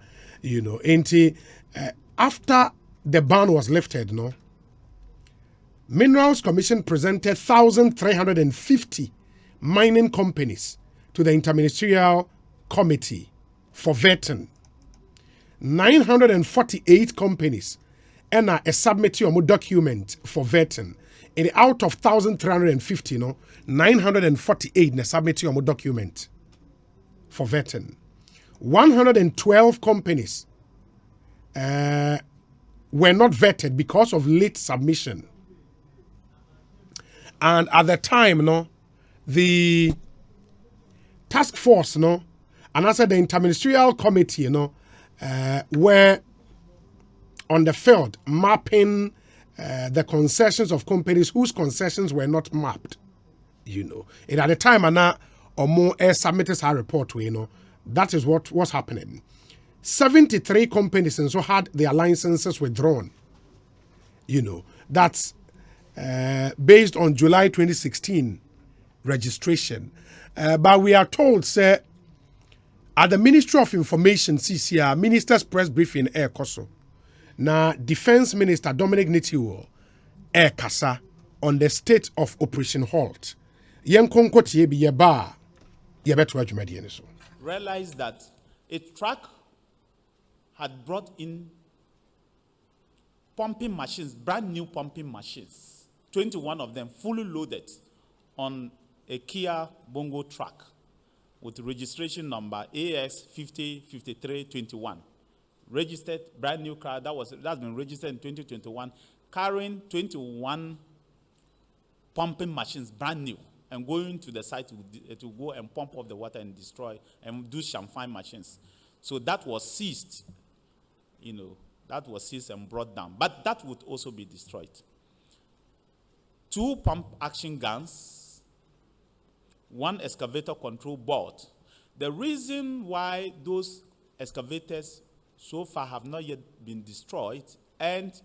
A: after the ban was lifted, no. Minerals Commission presented 1,350 mining companies to the Interministerial Committee for vetting. 948 companies and a submittee or document for vetting. And out of 1,350, 948 na submittee or document for vetting. 112 companies were not vetted because of late submission. And at the time, the task force, and I said the interministerial committee, were on the field mapping the concessions of companies whose concessions were not mapped. And at the time, or more submitted our report, that is what was happening. 73 companies and so had their licenses withdrawn. That's based on July 2016 registration. But we are told, sir, at the Ministry of Information, CCR, Minister's Press Briefing, Air Koso, now Defense Minister Dominic Nitiwo, Air Kasa, on the state of Operation Halt.
F: Realized that a truck had brought in pumping machines, brand new pumping machines, 21 of them fully loaded on a Kia Bongo truck with registration number AS505321. Registered, brand new car, that's been registered in 2021, carrying 21 pumping machines, brand new, and going to the site to go and pump up the water and destroy and do champagne machines. So that was seized, that was seized and brought down. But that would also be destroyed. 2 pump action guns, 1 excavator control board. The reason why those excavators so far have not yet been destroyed and